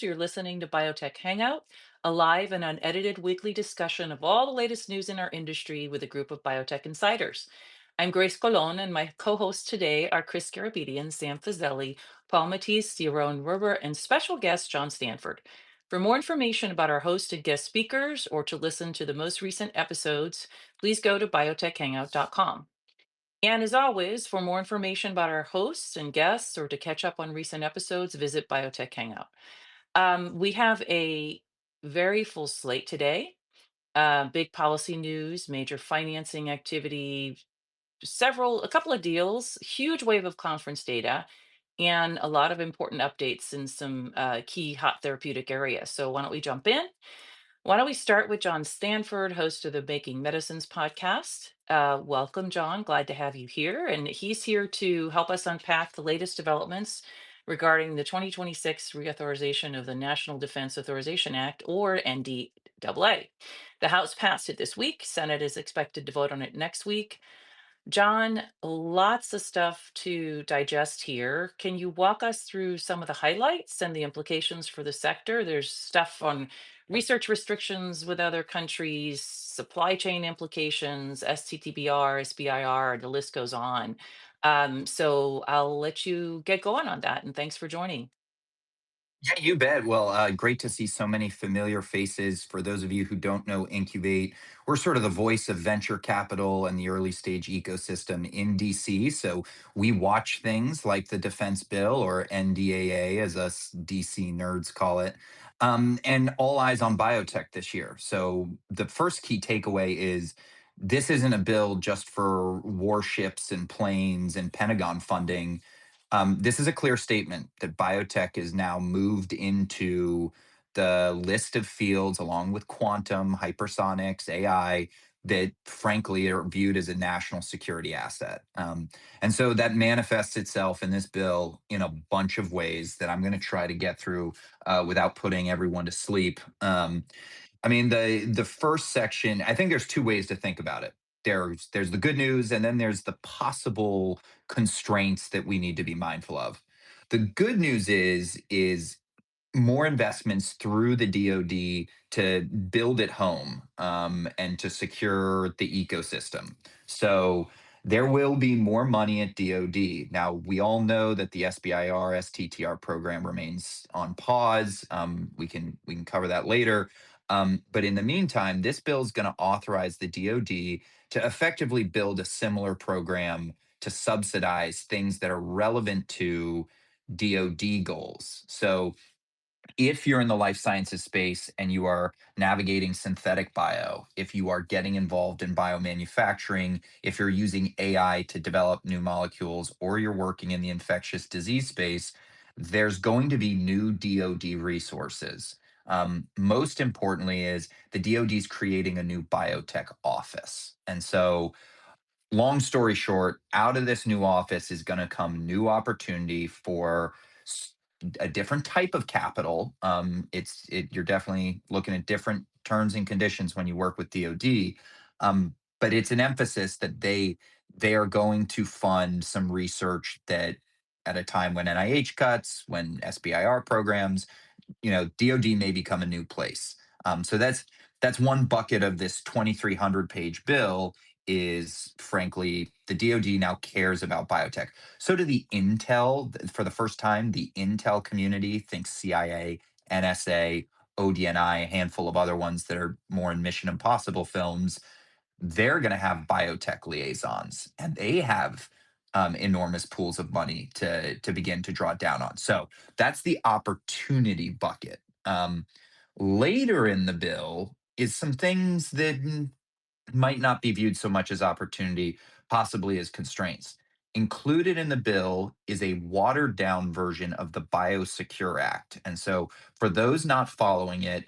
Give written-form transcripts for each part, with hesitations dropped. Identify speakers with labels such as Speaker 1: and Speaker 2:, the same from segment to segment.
Speaker 1: You're listening to Biotech Hangout, a live and unedited weekly discussion of all the latest news in our industry with a group of biotech insiders. I'm Grace Colón, and my co hosts today are Chris Garabedian, Sam Fazeli, Paul Matteis, Yaron Werber, and special guest John Stanford. For more information about our host and guest speakers, or to listen to the most recent episodes, please go to biotechhangout.com. And as always, for more information about our hosts and guests, or to catch up on recent episodes, visit Biotech Hangout. We have a very full slate today. Big policy news, major financing activity, a couple of deals, huge wave of conference data, and a lot of important updates in some key hot therapeutic areas. So why don't we jump in? Why don't we start with John Stanford, host of the Making Medicines podcast? Welcome, John. Glad to have you here. And he's here to help us unpack the latest developments regarding the 2026 reauthorization of the National Defense Authorization Act, or NDAA. The House passed it this week. Senate is expected to vote on it next week. John, lots of stuff to digest here. Can you walk us through some of the highlights and the implications for the sector? There's stuff on research restrictions with other countries, supply chain implications, STTBR, SBIR, the list goes on. So I'll let you get going on that. And thanks for joining.
Speaker 2: Yeah, you bet. Well, great to see so many familiar faces. For those of you who don't know Incubate, we're sort of the voice of venture capital and the early stage ecosystem in DC. So we watch things like the Defense Bill, or NDAA, as us DC nerds call it, and all eyes on biotech this year. So the first key takeaway is this isn't a bill just for warships and planes and Pentagon funding. This is a clear statement that biotech is now moved into the list of fields, along with quantum, hypersonics, AI, that frankly are viewed as a national security asset. And so that manifests itself in this bill in a bunch of ways that I'm going to try to get through without putting everyone to sleep. I mean, the first section, I think there's two ways to think about it. There's the good news, and then there's the possible constraints that we need to be mindful of. The good news is more investments through the DoD to build it home, and to secure the ecosystem. So there will be more money at DoD. Now, we all know that the SBIR STTR program remains on pause. We can cover that later. But in the meantime, this bill is going to authorize the DoD to effectively build a similar program to subsidize things that are relevant to DoD goals. So if you're in the life sciences space and you are navigating synthetic bio, if you are getting involved in biomanufacturing, if you're using AI to develop new molecules, or you're working in the infectious disease space, there's going to be new DoD resources. Most importantly, is the DoD is creating a new biotech office. And so, long story short, out of this new office is going to come new opportunity for a different type of capital. You're definitely looking at different terms and conditions when you work with DoD, but it's an emphasis that they are going to fund some research that, at a time when NIH cuts, when SBIR programs, DoD may become a new place. So that's one bucket of this 2,300 page bill. Is frankly, the DoD now cares about biotech. So do the Intel. For the first time, the Intel community thinks CIA, NSA, ODNI, a handful of other ones that are more in Mission Impossible films. They're going to have biotech liaisons, and they have enormous pools of money to begin to draw down on. So that's the opportunity bucket. Later in the bill is some things that might not be viewed so much as opportunity, possibly as constraints. Included in the bill is a watered down version of the BIOSECURE Act. And so, for those not following it,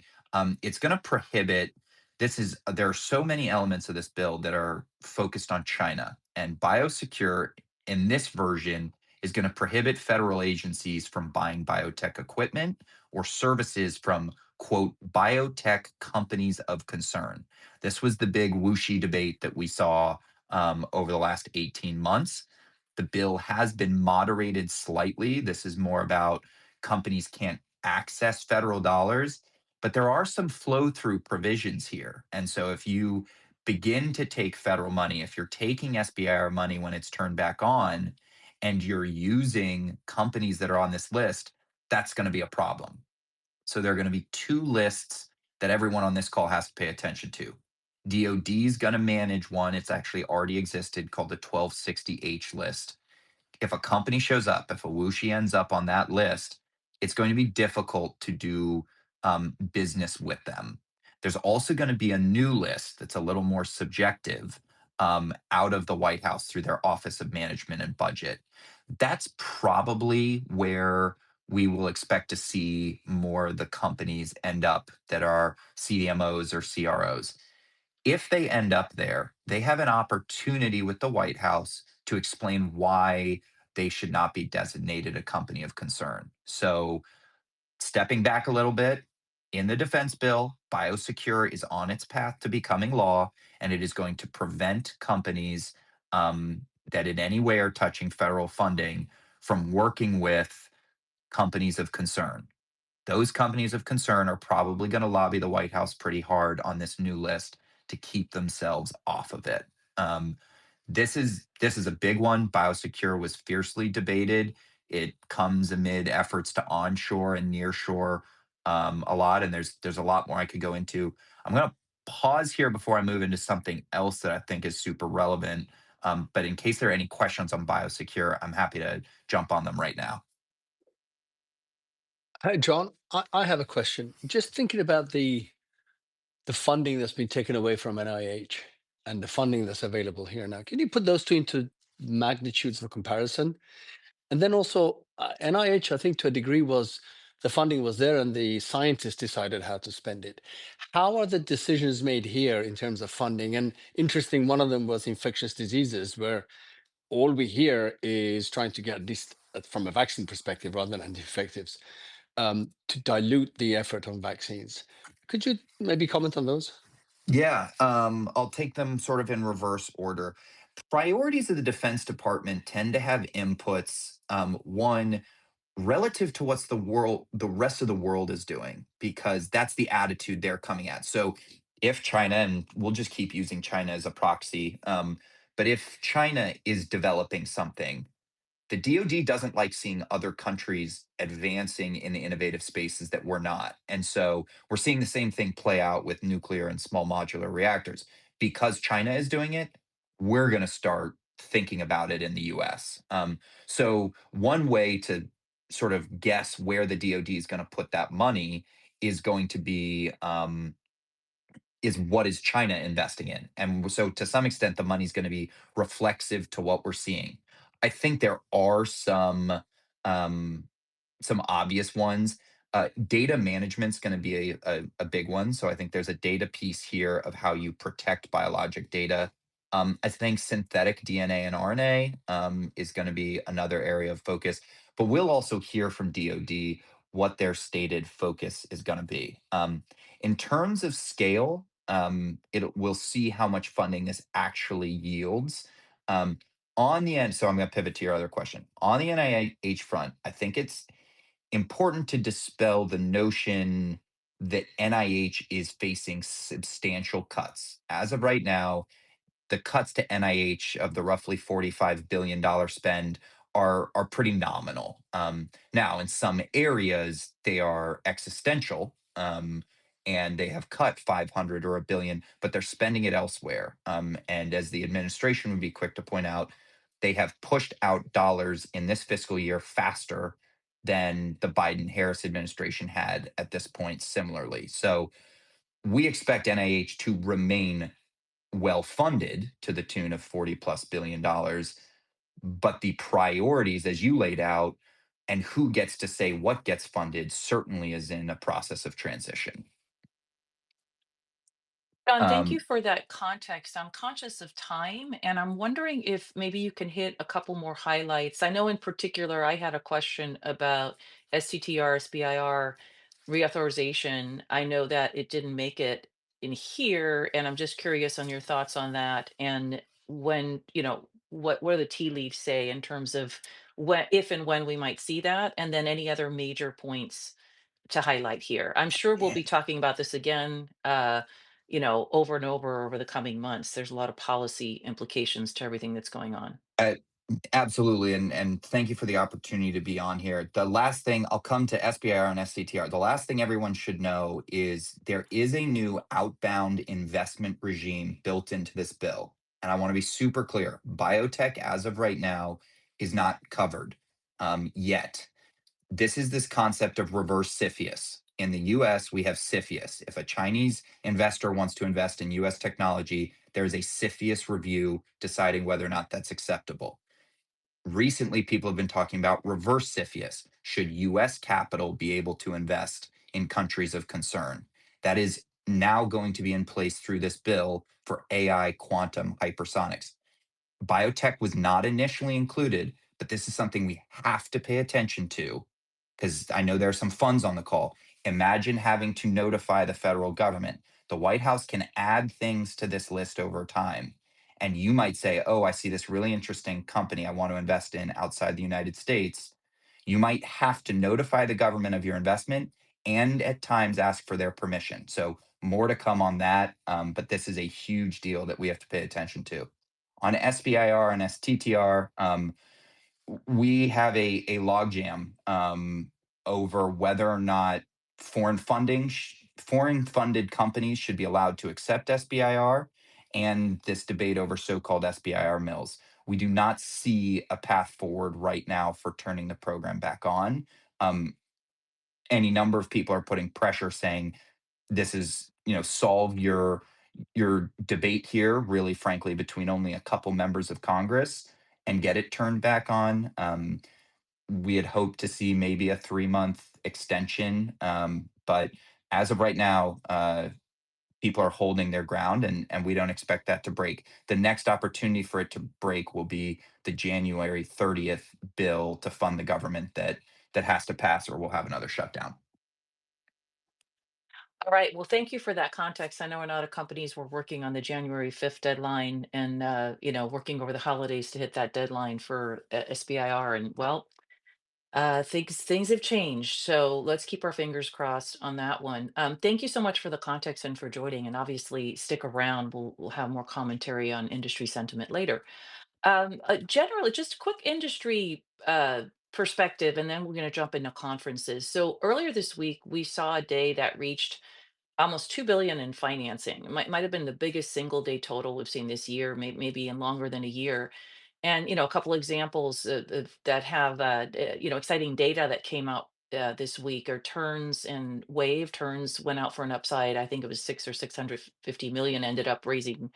Speaker 2: it's going to prohibit. There are so many elements of this bill that are focused on China, and BIOSECURE in this version is going to prohibit federal agencies from buying biotech equipment or services from, quote, biotech companies of concern. This was the big whooshy debate that we saw over the last 18 months. The bill has been moderated slightly. This is more about companies can't access federal dollars, but there are some flow through provisions here. And so if you begin to take federal money, if you're taking SBIR money when it's turned back on and you're using companies that are on this list, that's going to be a problem. So there are going to be two lists that everyone on this call has to pay attention to. DoD is going to manage one. It's actually already existed called the 1260H list. If a company shows up, if a Wuxi ends up on that list, it's going to be difficult to do business with them. There's also going to be a new list that's a little more subjective out of the White House through their Office of Management and Budget. That's probably where we will expect to see more of the companies end up that are CDMOs or CROs. If they end up there, they have an opportunity with the White House to explain why they should not be designated a company of concern. So, stepping back a little bit, in the defense bill, BioSecure is on its path to becoming law, and it is going to prevent companies that in any way are touching federal funding from working with companies of concern. Those companies of concern are probably going to lobby the White House pretty hard on this new list to keep themselves off of it. Um, this is a big one. Biosecure was fiercely debated. It comes amid efforts to onshore and nearshore a lot, and there's a lot more I could go into. I'm going to pause here before I move into something else that I think is super relevant. But in case there are any questions on Biosecure, I'm happy to jump on them right now.
Speaker 3: Hi, John. I have a question. Just thinking about the funding that's been taken away from NIH and the funding that's available here now. Can you put those two into magnitudes of comparison? And then also, NIH, I think to a degree was the funding was there and the scientists decided how to spend it. How are the decisions made here in terms of funding? And interesting, one of them was infectious diseases, where all we hear is trying to get, at least from a vaccine perspective rather than anti-infectives, to dilute the effort on vaccines. Could you maybe comment on those?
Speaker 2: Yeah, I'll take them sort of in reverse order. Priorities of the Defense Department tend to have inputs. One, relative to what's the rest of the world is doing, because that's the attitude they're coming at. So, if China, and we'll just keep using China as a proxy, but if China is developing something, the DoD doesn't like seeing other countries advancing in the innovative spaces that we're not. And so we're seeing the same thing play out with nuclear and small modular reactors. Because China is doing it, we're going to start thinking about it in the US. So, one way to sort of guess where the DoD is going to put that money is going to be is what is China investing in? And so to some extent, the money's going to be reflexive to what we're seeing. I think there are um, some obvious ones. Data management's going to be a big one. So I think there's a data piece here of how you protect biologic data. I think synthetic DNA and RNA is going to be another area of focus. But we'll also hear from DoD what their stated focus is going to be. In terms of scale, we'll see how much funding this actually yields. Um, on the end, so I'm going to pivot to your other question. On the NIH front, I think it's important to dispel the notion that NIH is facing substantial cuts. As of right now, the cuts to NIH of the roughly $45 billion spend are pretty nominal. Now, in some areas, they are existential, and they have cut 500 or a billion, but they're spending it elsewhere. And as the administration would be quick to point out, they have pushed out dollars in this fiscal year faster than the Biden Harris administration had at this point, similarly. So we expect NIH to remain well funded to the tune of 40 plus $billion. But the priorities, as you laid out, and who gets to say what gets funded certainly is in a process of transition.
Speaker 1: John, thank you
Speaker 2: Um,
Speaker 1: for that context. I'm conscious of time, and I'm wondering if maybe you can hit a couple more highlights. I know in particular, I had a question about STTR, SBIR reauthorization. I know that it didn't make it in here, and I'm just curious on your thoughts on that. And when, what do the tea leaves say in terms of when, if and when we might see that, and then any other major points to highlight here? I'm sure we'll be talking about this again, over and over the coming months. There's a lot of policy implications to everything that's going on.
Speaker 2: Uh, Absolutely, and thank you for the opportunity to be on here. The last thing I'll come to SBIR and STTR. The last thing everyone should know is there is a new outbound investment regime built into this bill, and I want to be super clear. Biotech, as of right now, is not covered yet. This concept of reverse CFIUS. In the US, we have CFIUS. If a Chinese investor wants to invest in US technology, there's a CFIUS review deciding whether or not that's acceptable. Recently, people have been talking about reverse CFIUS. Should US capital be able to invest in countries of concern? That is now going to be in place through this bill for AI quantum hypersonics. Biotech was not initially included, but this is something we have to pay attention to because I know there are some funds on the call. Imagine having to notify the federal government. The White House can add things to this list over time. And you might say, oh, I see this really interesting company I want to invest in outside the United States. You might have to notify the government of your investment and at times ask for their permission. So, more to come on that. But this is a huge deal that we have to pay attention to. On SBIR and STTR, we have a logjam over whether or not foreign funded companies should be allowed to accept SBIR, and this debate over so-called SBIR mills. We do not see a path forward right now for turning the program back on. Um, any number of people are putting pressure saying this is, solve your debate here, really frankly, between only a couple members of Congress and get it turned back on. We had hoped to see maybe a 3-month extension, but as of right now, people are holding their ground, and we don't expect that to break. The next opportunity for it to break will be the January 30th bill to fund the government that has to pass, or we'll have another shutdown.
Speaker 1: All right. Well, thank you for that context. I know a lot of companies were working on the January 5th deadline and, working over the holidays to hit that deadline for SBIR. And well, things have changed. So let's keep our fingers crossed on that one. Thank you so much for the context and for joining. And obviously, stick around. We'll have more commentary on industry sentiment later. Generally, just a quick industry perspective, and then we're going to jump into conferences. So earlier this week, we saw a day that reached almost 2 billion in financing. It might have been the biggest single day total we've seen this year, maybe in longer than a year. And a couple examples that have exciting data that came out this week are Turns and Wave. Turns went out for an upside. I think it was 650 million. Ended up raising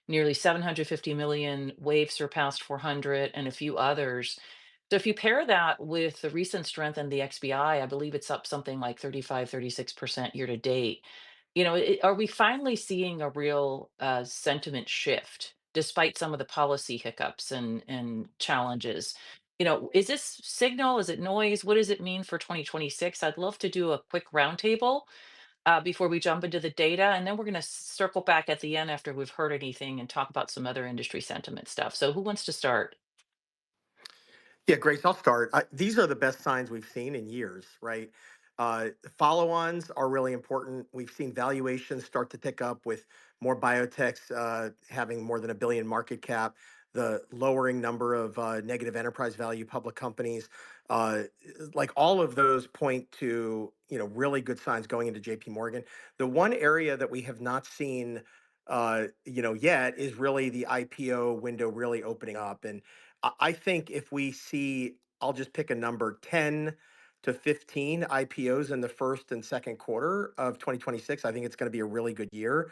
Speaker 1: nearly 750 million. Wave surpassed 400, and a few others. So if you pair that with the recent strength in the XBI, I believe it's up something like 35, 36% year to date. Are we finally seeing a real sentiment shift despite some of the policy hiccups and challenges? Is this signal? Is it noise? What does it mean for 2026? I'd love to do a quick roundtable before we jump into the data, and then we're going to circle back at the end after we've heard anything and talk about some other industry sentiment stuff. So, who wants to start?
Speaker 4: Yeah, Grace, I'll start. These are the best signs we've seen in years, right? Follow-ons are really important. We've seen valuations start to tick up with more biotechs having more than a billion market cap, the lowering number of negative enterprise value public companies. Uh, like all of those point to really good signs going into JP Morgan. The one area that we have not seen yet is really the IPO window really opening up. And I think if we see, I'll just pick a number, 10 to 15 IPOs in the first and second quarter of 2026, I think it's going to be a really good year.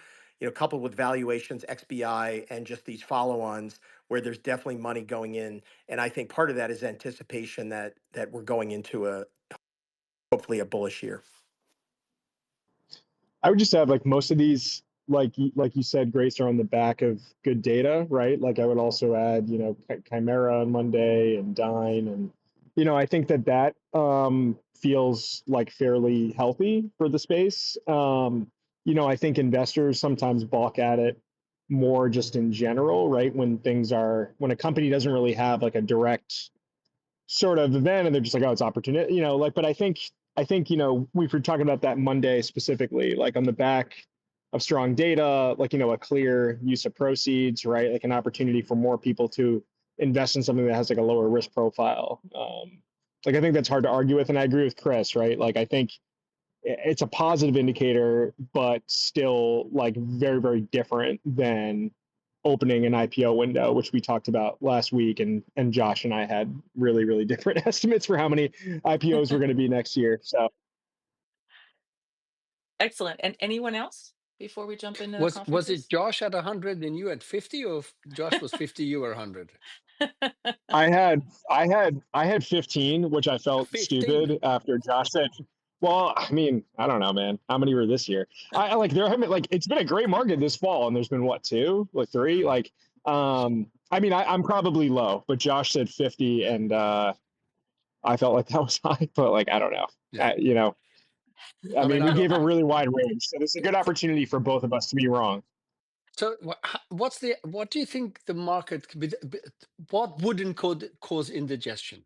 Speaker 4: Coupled with valuations, XBI, and just these follow-ons where there's definitely money going in. And I think part of that is anticipation that we're going into a hopefully a bullish year.
Speaker 5: I would just add, like, most of these, like you said, Grace, are on the back of good data, right? Like, I would also add, Chimera on Monday and Dyne, and I think that feels like fairly healthy for the space. I think investors sometimes balk at it more just in general, right? When a company doesn't really have like a direct sort of event and they're just like, oh, it's opportunity, but I think I think, we were talking about that Monday specifically, like on the back of strong data, like, a clear use of proceeds, right? Like an opportunity for more people to invest in something that has like a lower risk profile. Like, I think that's hard to argue with. And I agree with Chris, right? Like, I think it's a positive indicator, but still like very, very different than opening an IPO window, which we talked about last week. And Josh and I had really, really different estimates for how many IPOs were going to be next year. So
Speaker 1: Excellent. And anyone else before we jump into the
Speaker 3: Was it
Speaker 1: conferences?
Speaker 3: Josh at 100 and you at 50, or Josh was 50, you were 100?
Speaker 5: I had 15, which I felt
Speaker 3: 15.
Speaker 5: stupid after Josh said, well, I mean, I don't know, man. How many were this year? I like there haven't like it's been a great market this fall, and there's been what, two, like three? Like I mean I'm probably low, but Josh said 50 and I felt like that was high, but like I don't know.
Speaker 3: Yeah.
Speaker 5: I
Speaker 3: I mean,
Speaker 5: mean, we
Speaker 3: I don't.
Speaker 5: gave a really wide range. So this is a good opportunity for both of us to be wrong.
Speaker 3: So, what do you think the market could be? What wouldn't cause indigestion?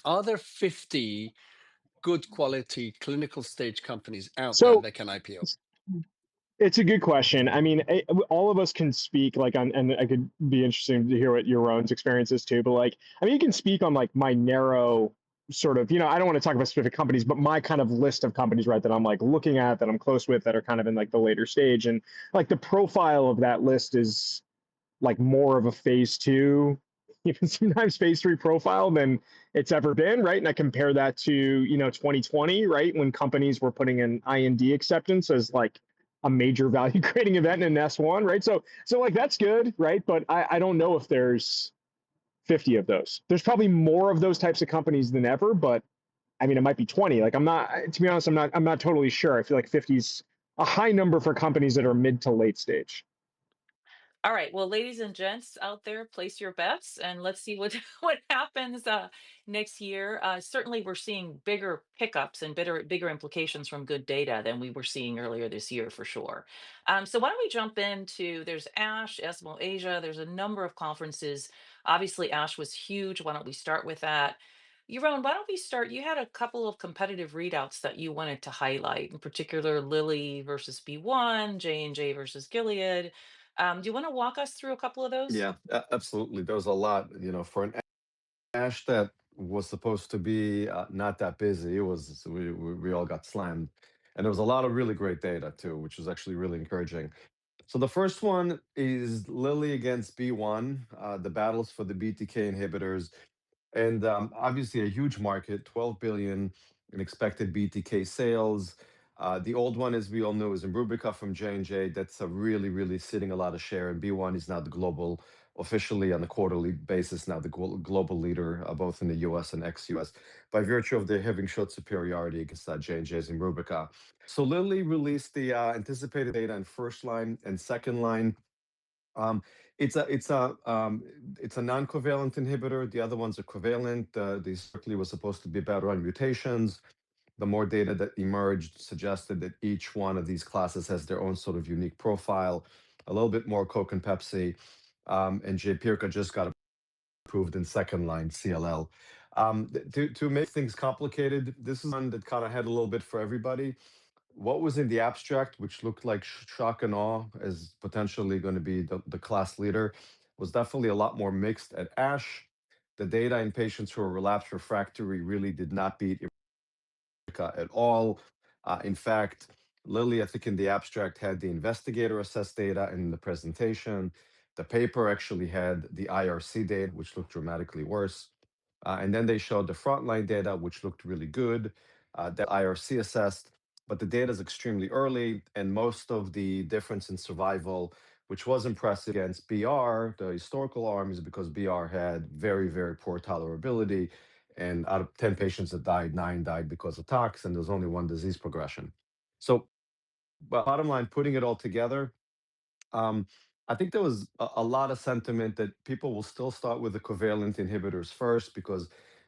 Speaker 3: Are there 50 good quality clinical stage companies out there
Speaker 5: So
Speaker 3: that can IPO?
Speaker 5: it's a good question. I mean, all of us can speak like on, and I could be interesting to hear what your own experience is too. But like, I mean, you can speak on like my narrow sort of, I don't want to talk about specific companies, but my kind of list of companies, right, that I'm like looking at, that I'm close with, that are kind of in like the later stage, and like the profile of that list is like more of a phase two, even sometimes phase three profile than it's ever been, right? And I compare that to, 2020, right? When companies were putting in IND acceptance as like a major value creating event in an S1, right? So like that's good, right? But I don't know if there's 50 of those. There's probably more of those types of companies than ever, but I mean, it might be 20. Like I'm not, to be honest, I'm not totally sure. I feel like 50 is a high number for companies that are mid to late stage.
Speaker 1: All right. Well, ladies and gents out there, place your bets and let's see what what happens next year. Certainly, we're seeing bigger pickups and bigger implications from good data than we were seeing earlier this year, for sure. So why don't we jump into? There's ASH, ESMO Asia. There's a number of conferences. Obviously, ASH was huge. Why don't we start with that? Yaron, why don't we start? You had a couple of competitive readouts that you wanted to highlight, in particular Lilly versus BeOne, J&J versus Gilead. Do you want to walk us through a couple of those?
Speaker 6: Yeah, absolutely. There was a lot, for an ASH that was supposed to be not that busy. It was we all got slammed, and there was a lot of really great data too, which was actually really encouraging. So the first one is Lilly against B1, the battles for the BTK inhibitors. And obviously a huge market, 12 billion in expected BTK sales. The old one, as we all know, is Imbruvica from J&J. That's a really sitting a lot of share. And B1 is now the global, officially on a quarterly basis, now the global leader, both in the US and ex-US, by virtue of their having showed superiority against J&J's Imbruvica. So Lilly released the anticipated data in first line and second line. Um, it's a non-covalent inhibitor. The other ones are covalent. They certainly was supposed to be better on mutations. The more data that emerged suggested that each one of these classes has their own sort of unique profile. A little bit more Coke and Pepsi, and Jaypirca just got approved in second line CLL. To make things complicated, this is one that kind of had a little bit for everybody. What was in the abstract, which looked like shock and awe as potentially going to be the class leader, was definitely a lot more mixed at ASH. The data in patients who were relapsed refractory really did not beat at all. In fact, Lilly, I think in the abstract, had the investigator assessed data in the presentation. The paper actually had the IRC data, which looked dramatically worse. And then they showed the frontline data, which looked really good, that IRC assessed. But the data is extremely early, and most of the difference in survival, which was impressive against BR, the historical arm, is because BR had very poor tolerability. And out of 10 patients that died, 9 died because of tox, and there's only one disease progression. So, bottom line, putting it all together, um, I think there was a lot of sentiment that people will still start with the covalent inhibitors first because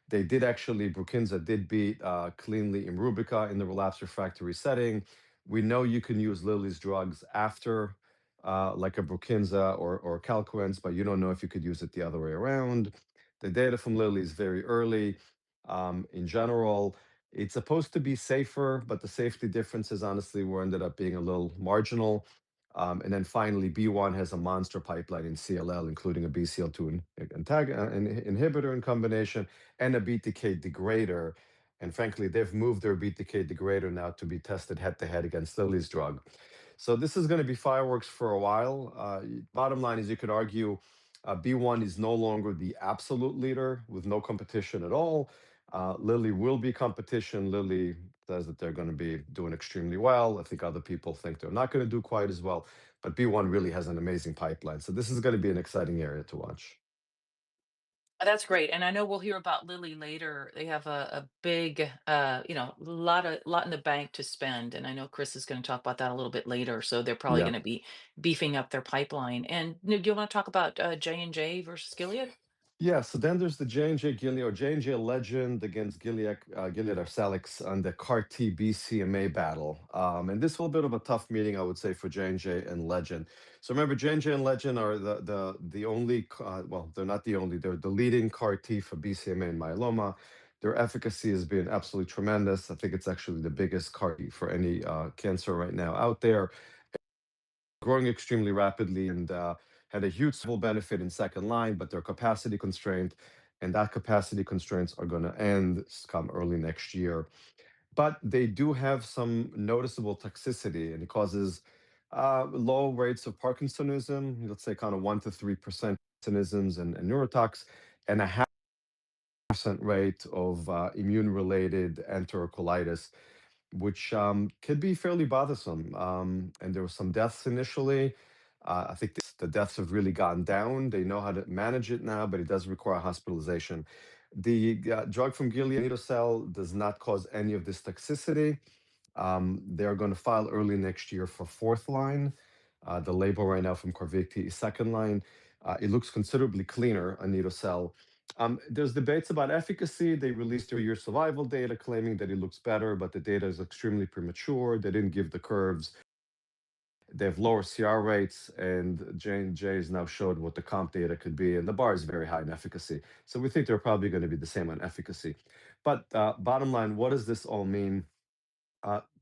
Speaker 6: they did actually, Brukinza did beat cleanly Imbruvica in the relapse refractory setting. We know you can use Lilly's drugs after like a Brukinza or Calquence, but you don't know if you could use it the other way around. The data from Lilly is very early. In general, It's supposed to be safer, but the safety differences honestly were ended up being a little marginal. And then finally, B1 has a monster pipeline in CLL, including a BCL2 inhibitor in combination and a BTK degrader. And frankly, they've moved their BTK degrader now to be tested head to head against Lilly's drug. So this is going to be fireworks for a while. Bottom line is, you could argue B1 is no longer the absolute leader with no competition at all. Lilly will be competition. Lilly says that they're going to be doing extremely well. I think other people think they're not going to do quite as well. But B1 really has an amazing pipeline. So this is going to be an exciting area to watch.
Speaker 1: That's great, and I know we'll hear about Lilly later. They have a big, lot in the bank to spend, and I know Chris is going to talk about that a little bit later. So they're probably
Speaker 6: Yeah.
Speaker 1: going to be beefing up their pipeline. And do you want to talk about J&J versus Gilead?
Speaker 6: Yeah, so then there's the J&J Gilead or J&J Legend against Gilead Arcellx on the CAR T BCMA battle. And this was a bit of a tough meeting, I would say, for J&J and Legend. So remember, J&J and Legend are the only, well, they're not the only, they're the leading CAR T for BCMA and myeloma. Their efficacy has been absolutely tremendous. I think it's actually the biggest CAR T for any cancer right now out there, growing extremely rapidly, and had a huge civil benefit in second line, but they're capacity constrained, and that capacity constraints are going to end come early next year. But they do have some noticeable toxicity, and it causes low rates of Parkinsonism, let's say kind of 1 to 3% Parkinsonisms and neurotox, and a 0.5% rate of immune-related enterocolitis, which could be fairly bothersome. And there were some deaths initially. I think the deaths have really gone down. They know how to manage it now, but it does require hospitalization. The drug from Gilead, anito-cel, does not cause any of this toxicity. They're going to file early next year for fourth line. The label right now from Carvykti is second line. It looks considerably cleaner, anito-cel. There's debates about efficacy. They released 2-year survival data claiming that it looks better, but the data is extremely premature. They didn't give the curves. They have lower CR rates, and J&J has now showed what the comp data could be, and the bar is very high in efficacy. So we think they're probably going to be the same on efficacy. But bottom line, what does this all mean?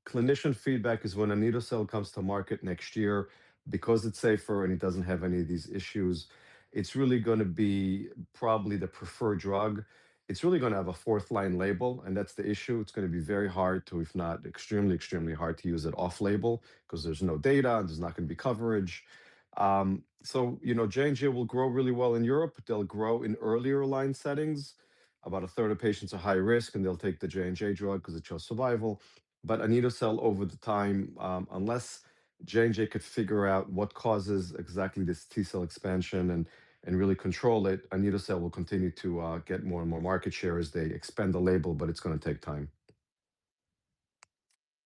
Speaker 6: Clinician feedback is when anito-cel comes to market next year, because it's safer and it doesn't have any of these issues, it's really going to be probably the preferred drug. It's really going to have a fourth line label, and that's the issue. It's going to be very hard to, if not extremely, extremely hard to use it off label because there's no data, there's not going to be coverage. So, J&J will grow really well in Europe. They'll grow in earlier line settings. About a third of patients are high risk, and they'll take the J&J drug because it shows survival. But anito-cel over the time, unless J&J could figure out what causes exactly this T cell expansion and really control it, anito-cel will continue to get more and more market share as they expand the label, but it's going to take time.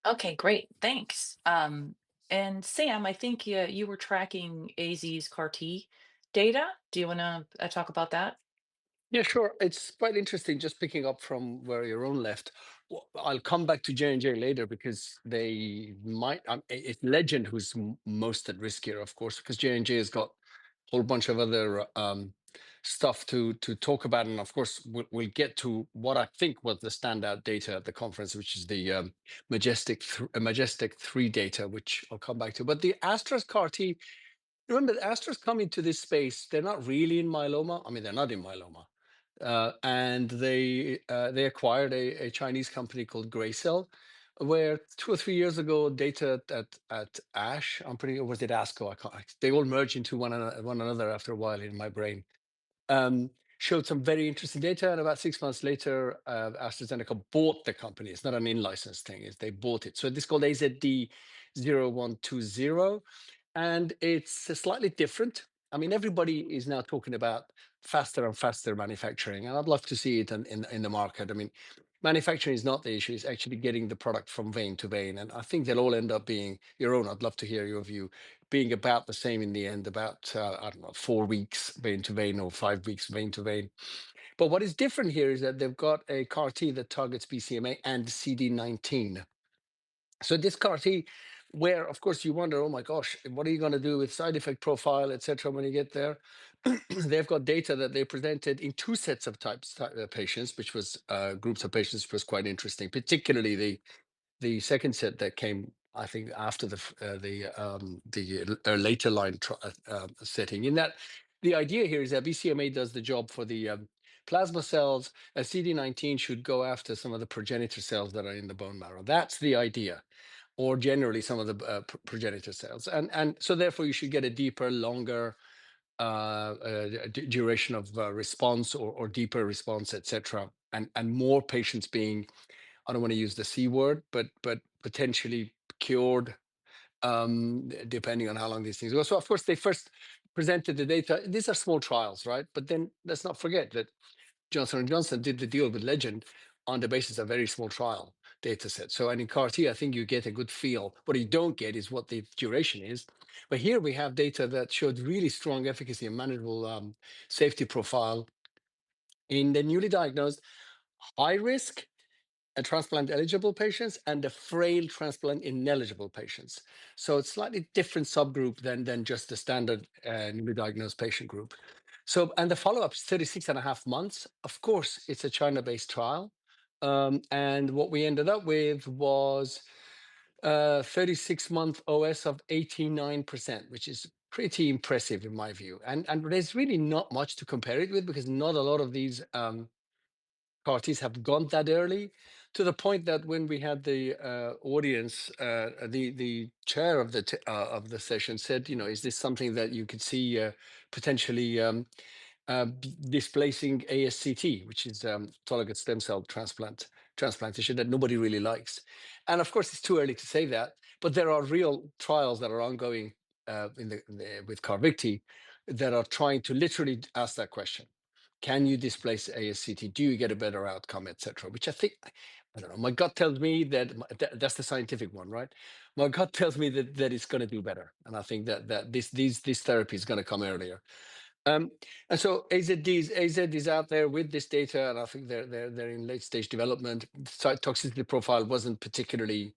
Speaker 1: Okay, great. Thanks. And Sam, I think you were tracking AZ's CAR T data. Do you want to talk about that?
Speaker 3: Yeah, sure. It's quite interesting just picking up from where Yaron left. I'll come back to J&J later because they might, it's Legend who's most at risk here, of course, because J&J has got a whole bunch of other stuff to talk about. And of course, we'll get to what I think was the standout data at the conference, which is the Majestic 3 data, which I'll come back to. But the Astra's CAR T, remember, the Astra's coming to this space. They're not really in myeloma. I mean, they're not in myeloma. And they acquired a Chinese company called Gracell, where 2 or 3 years ago, data at ASH, or was it ASCO? I can't. They all merged into one another after a while in my brain. Showed some very interesting data, and about 6 months later, AstraZeneca bought the company. It's not an in-license thing; is they bought it. So this is called AZD0120, and it's slightly different. I mean, everybody is now talking about faster and faster manufacturing, and I'd love to see it in the market. I mean, manufacturing is not the issue; it's actually getting the product from vein to vein, and I think they'll all end up being your own. I'd love to hear your view, being about the same in the end, about I don't know, 4 weeks vein to vein or 5 weeks vein to vein. But what is different here is that they've got a CAR T that targets BCMA and CD19. So this CAR T where, of course, you wonder, oh my gosh, what are you going to do with side effect profile, etc. when you get there? They've got data that they presented in two sets of patients, which was groups of patients, which was quite interesting, particularly the second set that came, I think, after the later line setting. In that, the idea here is that BCMA does the job for the plasma cells, and CD19 should go after some of the progenitor cells that are in the bone marrow. That's the idea, or generally some of the progenitor cells, and so therefore you should get a deeper, longer duration of response, or deeper response, etc., and more patients being, I don't want to use the C word, but potentially cured, depending on how long these things go. So of course they first presented the data. These are small trials, right? But then let's not forget that Johnson & Johnson did the deal with Legend on the basis of a very small trial data set. So, and in CAR T, I think you get a good feel. What you don't get is what the duration is. But here we have data that showed really strong efficacy and manageable safety profile in the newly diagnosed, high risk and transplant eligible patients, and the frail transplant ineligible patients. So it's slightly different subgroup than just the standard newly diagnosed patient group. So, and the follow-up is 36.5 months. Of course, it's a China-based trial. And what we ended up with was 36-month OS of 89%, which is pretty impressive in my view. And there's really not much to compare it with, because not a lot of these parties have gone that early, to the point that when we had the audience, the chair of the session said, is this something that you could see potentially displacing ASCT, which is autologous stem cell transplantation that nobody really likes. And of course, it's too early to say that, but there are real trials that are ongoing with Carvykti that are trying to literally ask that question. Can you displace ASCT? Do you get a better outcome, etc.? Which I think, I don't know. My gut tells me that's the scientific one, right? My gut tells me that it's going to do better, and I think that this therapy is going to come earlier. And so AZ is out there with this data, and I think they're in late stage development. Toxicity profile wasn't particularly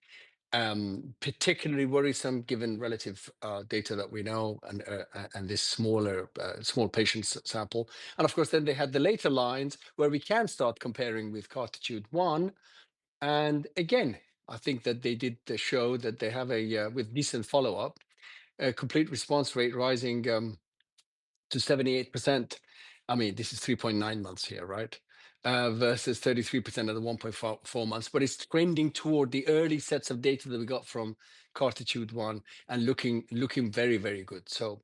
Speaker 3: worrisome given relative data that we know, and this small patient sample. And of course, then they had the later lines where we can start comparing with CARTITUDE-1. And again, I think that they did show that they have with decent follow-up, a complete response rate rising to 78%. I mean, this is 3.9 months here, right? Versus 33% of the 1.4 months, but it's trending toward the early sets of data that we got from CARTITUDE-1, and looking very, very good. So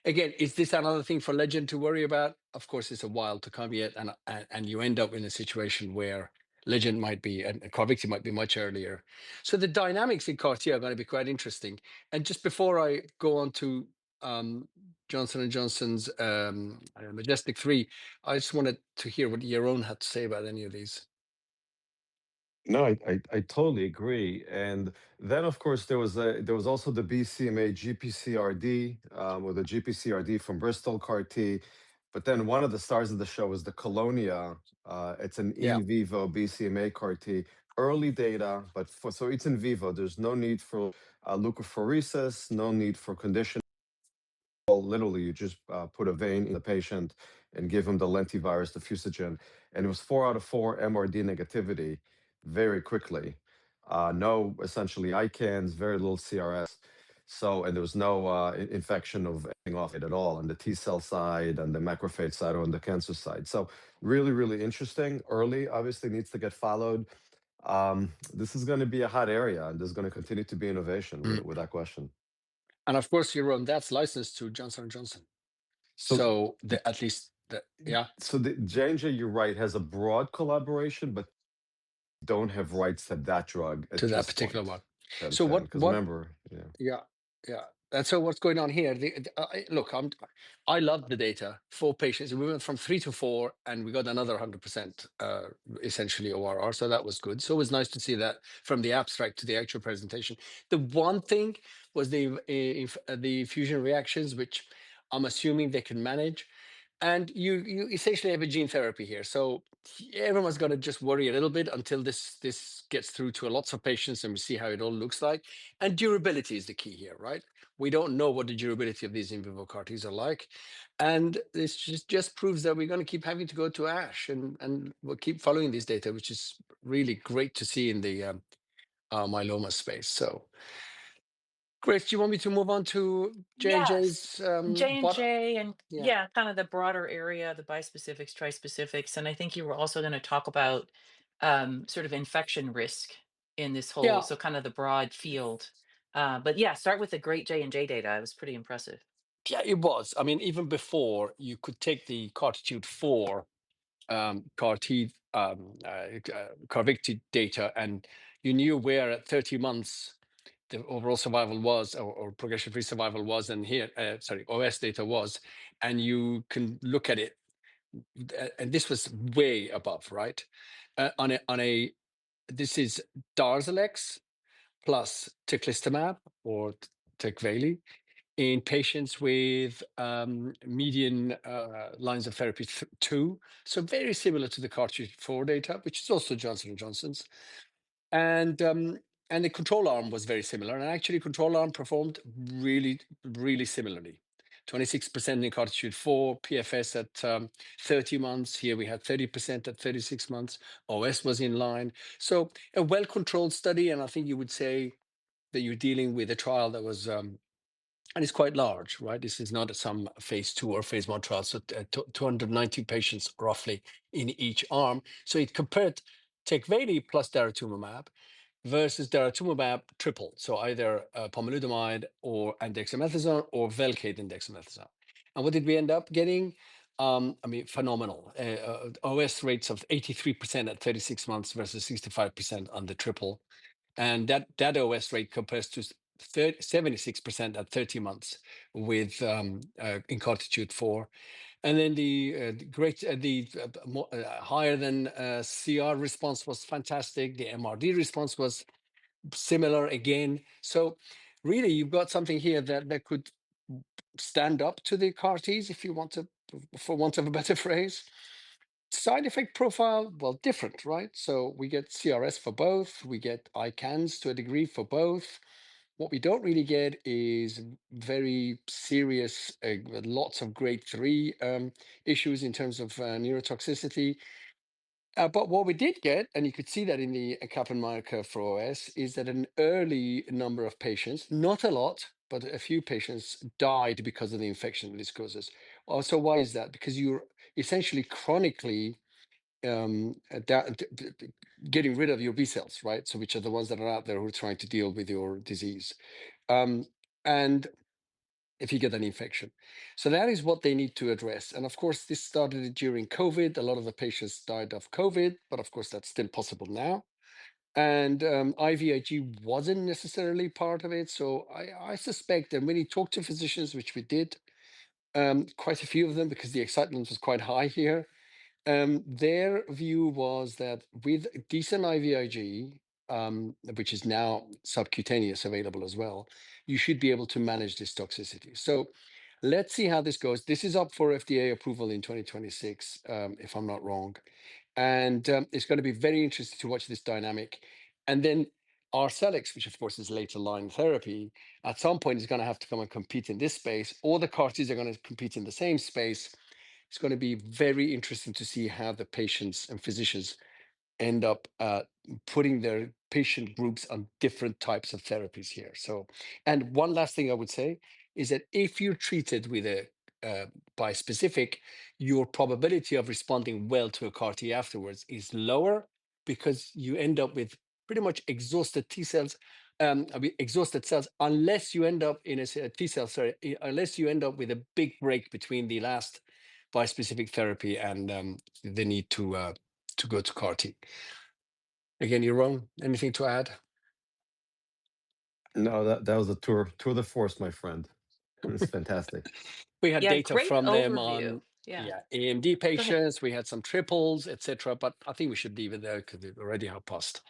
Speaker 3: again, is this another thing for Legend to worry about? Of course, it's a while to come yet, and you end up in a situation where Legend might be, and Carvykti might be much earlier. So the dynamics in CAR T are going to be quite interesting. And just before I go on to Johnson & Johnson's Majestic 3, I just wanted to hear what Yaron had to say about any of these.
Speaker 6: No, I totally agree. And then, of course, there was also the BCMA GPCRD, or the GPCRD from Bristol CAR T. But then one of the stars of the show was the Colonia. It's an
Speaker 3: Yeah.
Speaker 6: in vivo BCMA CAR T. Early data, but so it's in vivo. There's no need for leukapheresis, no need for conditioning. Literally, you just put a vein in the patient and give him the lentivirus, the fusogen, and it was 4 out of 4 MRD negativity very quickly. No, essentially ICANS, very little CRS. So, and there was no infection of anything off it at all on the T cell side and the macrophage side or on the cancer side. So, really, really interesting. Early, obviously, needs to get followed. This is going to be a hot area, and there's going to continue to be innovation
Speaker 3: Mm.
Speaker 6: with that question.
Speaker 3: And of course, Yaron, that's licensed to Johnson & Johnson.
Speaker 6: So,
Speaker 3: So at least, yeah.
Speaker 6: So the J&J, you're right, has a broad collaboration, but don't have rights to that drug
Speaker 3: To
Speaker 6: at
Speaker 3: that
Speaker 6: this
Speaker 3: particular
Speaker 6: point.
Speaker 3: one.
Speaker 6: I'm
Speaker 3: So
Speaker 6: saying
Speaker 3: what
Speaker 6: because
Speaker 3: what
Speaker 6: remember, yeah.
Speaker 3: Yeah, yeah. And so what's going on here? Look, I love the data. 4 patients. We went from 3 to 4, and we got another 100% essentially ORR. So that was good. So it was nice to see that from the abstract to the actual presentation. The one thing was the fusion reactions, which I'm assuming they can manage. And you essentially have a gene therapy here. So everyone's got to just worry a little bit until this gets through to lots of patients and we see how it all looks like. And durability is the key here, right? We don't know what the durability of these in vivo CAR Ts are like. And this just proves that we're going to keep having to go to ASH and we'll keep following these data, which is really great to see in the myeloma space. So Grace, do you want me to move on to
Speaker 1: Yes.
Speaker 3: J&J's
Speaker 1: J and
Speaker 3: what?
Speaker 1: J and
Speaker 3: Yeah.
Speaker 1: yeah, kind of the broader area, the bispecifics, trispecifics, and I think you were also going to talk about sort of infection risk in this whole,
Speaker 3: Yeah.
Speaker 1: so kind of the broad field. But yeah, start with the great J and J data. It was pretty impressive.
Speaker 3: Yeah, it was. I mean, even before you could take the Cartitude 4 CAR T Carvicti data, and you knew where at 30 months the overall survival was, or progression-free survival was, and here, sorry, OS data was, and you can look at it, and this was way above, right? On a this is Darzalex plus teclistamab or Tecvayli in patients with median lines of therapy 2. So very similar to the Cartridge 4 data, which is also Johnson & Johnson's. And and the control arm was very similar. And actually, control arm performed really, really similarly. 26% in Cartitude 4, PFS at 30 months. Here we had 30% at 36 months. OS was in line. So a well-controlled study. And I think you would say that you're dealing with a trial that was and it's quite large, right? This is not some phase 2 or phase 1 trial. So 290 patients roughly in each arm. So it compared Tecvayli plus daratumumab versus daratumumab triple. So either pomalidomide or and dexamethasone or Velcade and dexamethasone. And what did we end up getting? I mean, phenomenal. OS rates of 83% at 36 months versus 65% on the triple. And that OS rate compares to 76% at 30 months with in Cartitude 4. And then the higher than CR response was fantastic. The MRD response was similar again. So really, you've got something here that could stand up to the CAR Ts, if you want to, for want of a better phrase. Side effect profile, well, different, right? So we get CRS for both, we get ICANS to a degree for both. What we don't really get is very serious, lots of grade 3 issues in terms of neurotoxicity. But what we did get, and you could see that in the Kaplan-Meier curve for OS, is that an early number of patients, not a lot, but a few patients died because of the infection that this causes. So why is that? Because you're essentially chronically getting rid of your B cells, right? So which are the ones that are out there who are trying to deal with your disease. And if you get an infection. So that is what they need to address. And of course, this started during COVID. A lot of the patients died of COVID, but of course, that's still possible now. And IVIG wasn't necessarily part of it. So I suspect that when you talk to physicians, which we did, quite a few of them, because the excitement was quite high here, their view was that with decent IVIG, which is now subcutaneous available as well, you should be able to manage this toxicity. So let's see how this goes. This is up for FDA approval in 2026, if I'm not wrong. And it's going to be very interesting to watch this dynamic. And then Arcellx, which of course is later line therapy, at some point is going to have to come and compete in this space, or the CAR Ts are going to compete in the same space. It's going to be very interesting to see how the patients and physicians end up putting their patient groups on different types of therapies here. So, and one last thing I would say is that if you're treated with a bispecific, your probability of responding well to a CAR T afterwards is lower because you end up with pretty much exhausted T cells. I mean, exhausted cells, unless you end up in a T cell, sorry, unless you end up with a big break between the last bispecific therapy and the need to go to CAR T. Again, you're wrong. Anything to add?
Speaker 6: No, that was a tour de force, my friend. It's fantastic.
Speaker 3: We had
Speaker 1: Yeah,
Speaker 3: data
Speaker 1: great
Speaker 3: from them
Speaker 1: overview.
Speaker 3: on
Speaker 1: Yeah,
Speaker 3: AMD
Speaker 1: go ahead.
Speaker 3: patients. We had some triples, etc. But I think we should leave it there because we already have passed.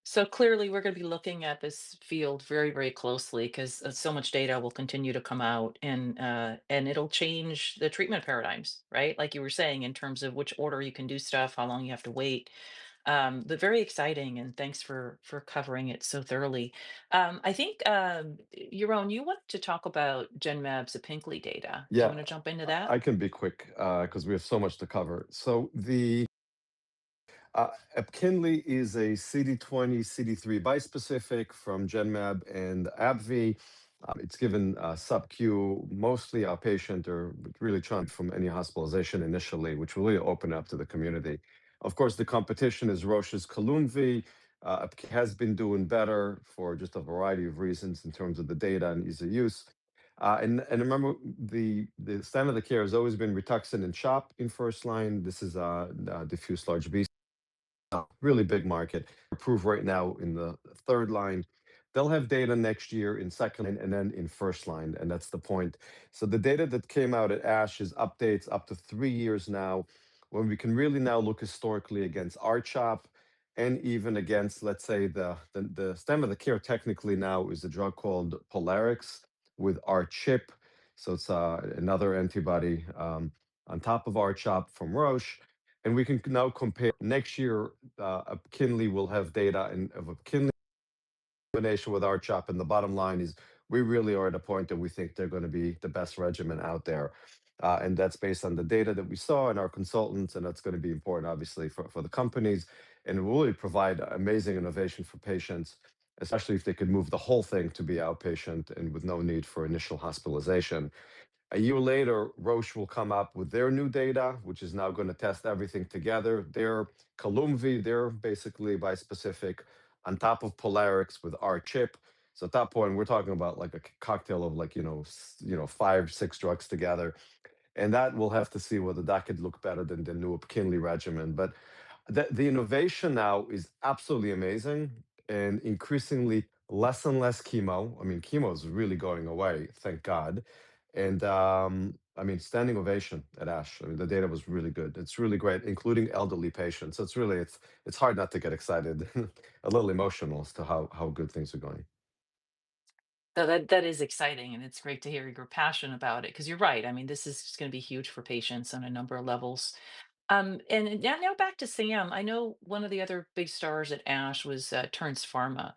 Speaker 1: So clearly, we're going to be looking at this field very, very closely because so much data will continue to come out, and it'll change the treatment paradigms, right? Like you were saying, in terms of which order you can do stuff, how long you have to wait. But very exciting, and thanks for covering it so thoroughly. I think, Yaron, you wanted to talk about Genmab's Epkinly data. Do you
Speaker 6: Yeah,
Speaker 1: want to jump into that?
Speaker 6: I can be quick because we have so much to cover. So the Epkinly is a CD20, CD3 bispecific from Genmab and AbbVie. It's given sub-Q, mostly outpatient, or really trying from any hospitalization initially, which will really open up to the community. Of course, the competition is Roche's Columvi. Has been doing better for just a variety of reasons in terms of the data and ease of use. And remember, the standard of care has always been Rituxan and CHOP in first line. This is diffuse large B, really big market. Approved right now in the third line. They'll have data next year in second line and then in first line, and that's the point. So the data that came out at ASH is updates up to 3 years now, when we can really now look historically against R-CHOP and even against, let's say, the standard of care technically now is a drug called Polarix with R-CHP. So it's another antibody on top of R-CHOP from Roche. And we can now compare next year. Epkinly will have data of Epkinly combination with R-CHOP, and the bottom line is we really are at a point that we think they're going to be the best regimen out there. And that's based on the data that we saw in our consultants, and that's going to be important, obviously, for the companies. And it will really provide amazing innovation for patients, especially if they could move the whole thing to be outpatient and with no need for initial hospitalization. A year later, Roche will come up with their new data, which is now going to test everything together. Their Columvi, they're basically bispecific on top of Polarix with R-CHP. So at that point, we're talking about like a cocktail of like, 5, 6 drugs together. And that we'll have to see whether that could look better than the new Epkinly regimen. But the innovation now is absolutely amazing and increasingly less and less chemo. I mean, chemo is really going away, thank God. And I mean, standing ovation at ASH. I mean, the data was really good. It's really great, including elderly patients. So it's hard not to get excited, a little emotional as to how good things are going.
Speaker 1: So that is exciting, and it's great to hear your passion about it. Because you're right. I mean, this is just going to be huge for patients on a number of levels. And now back to Sam. I know one of the other big stars at ASH was Terns Pharma,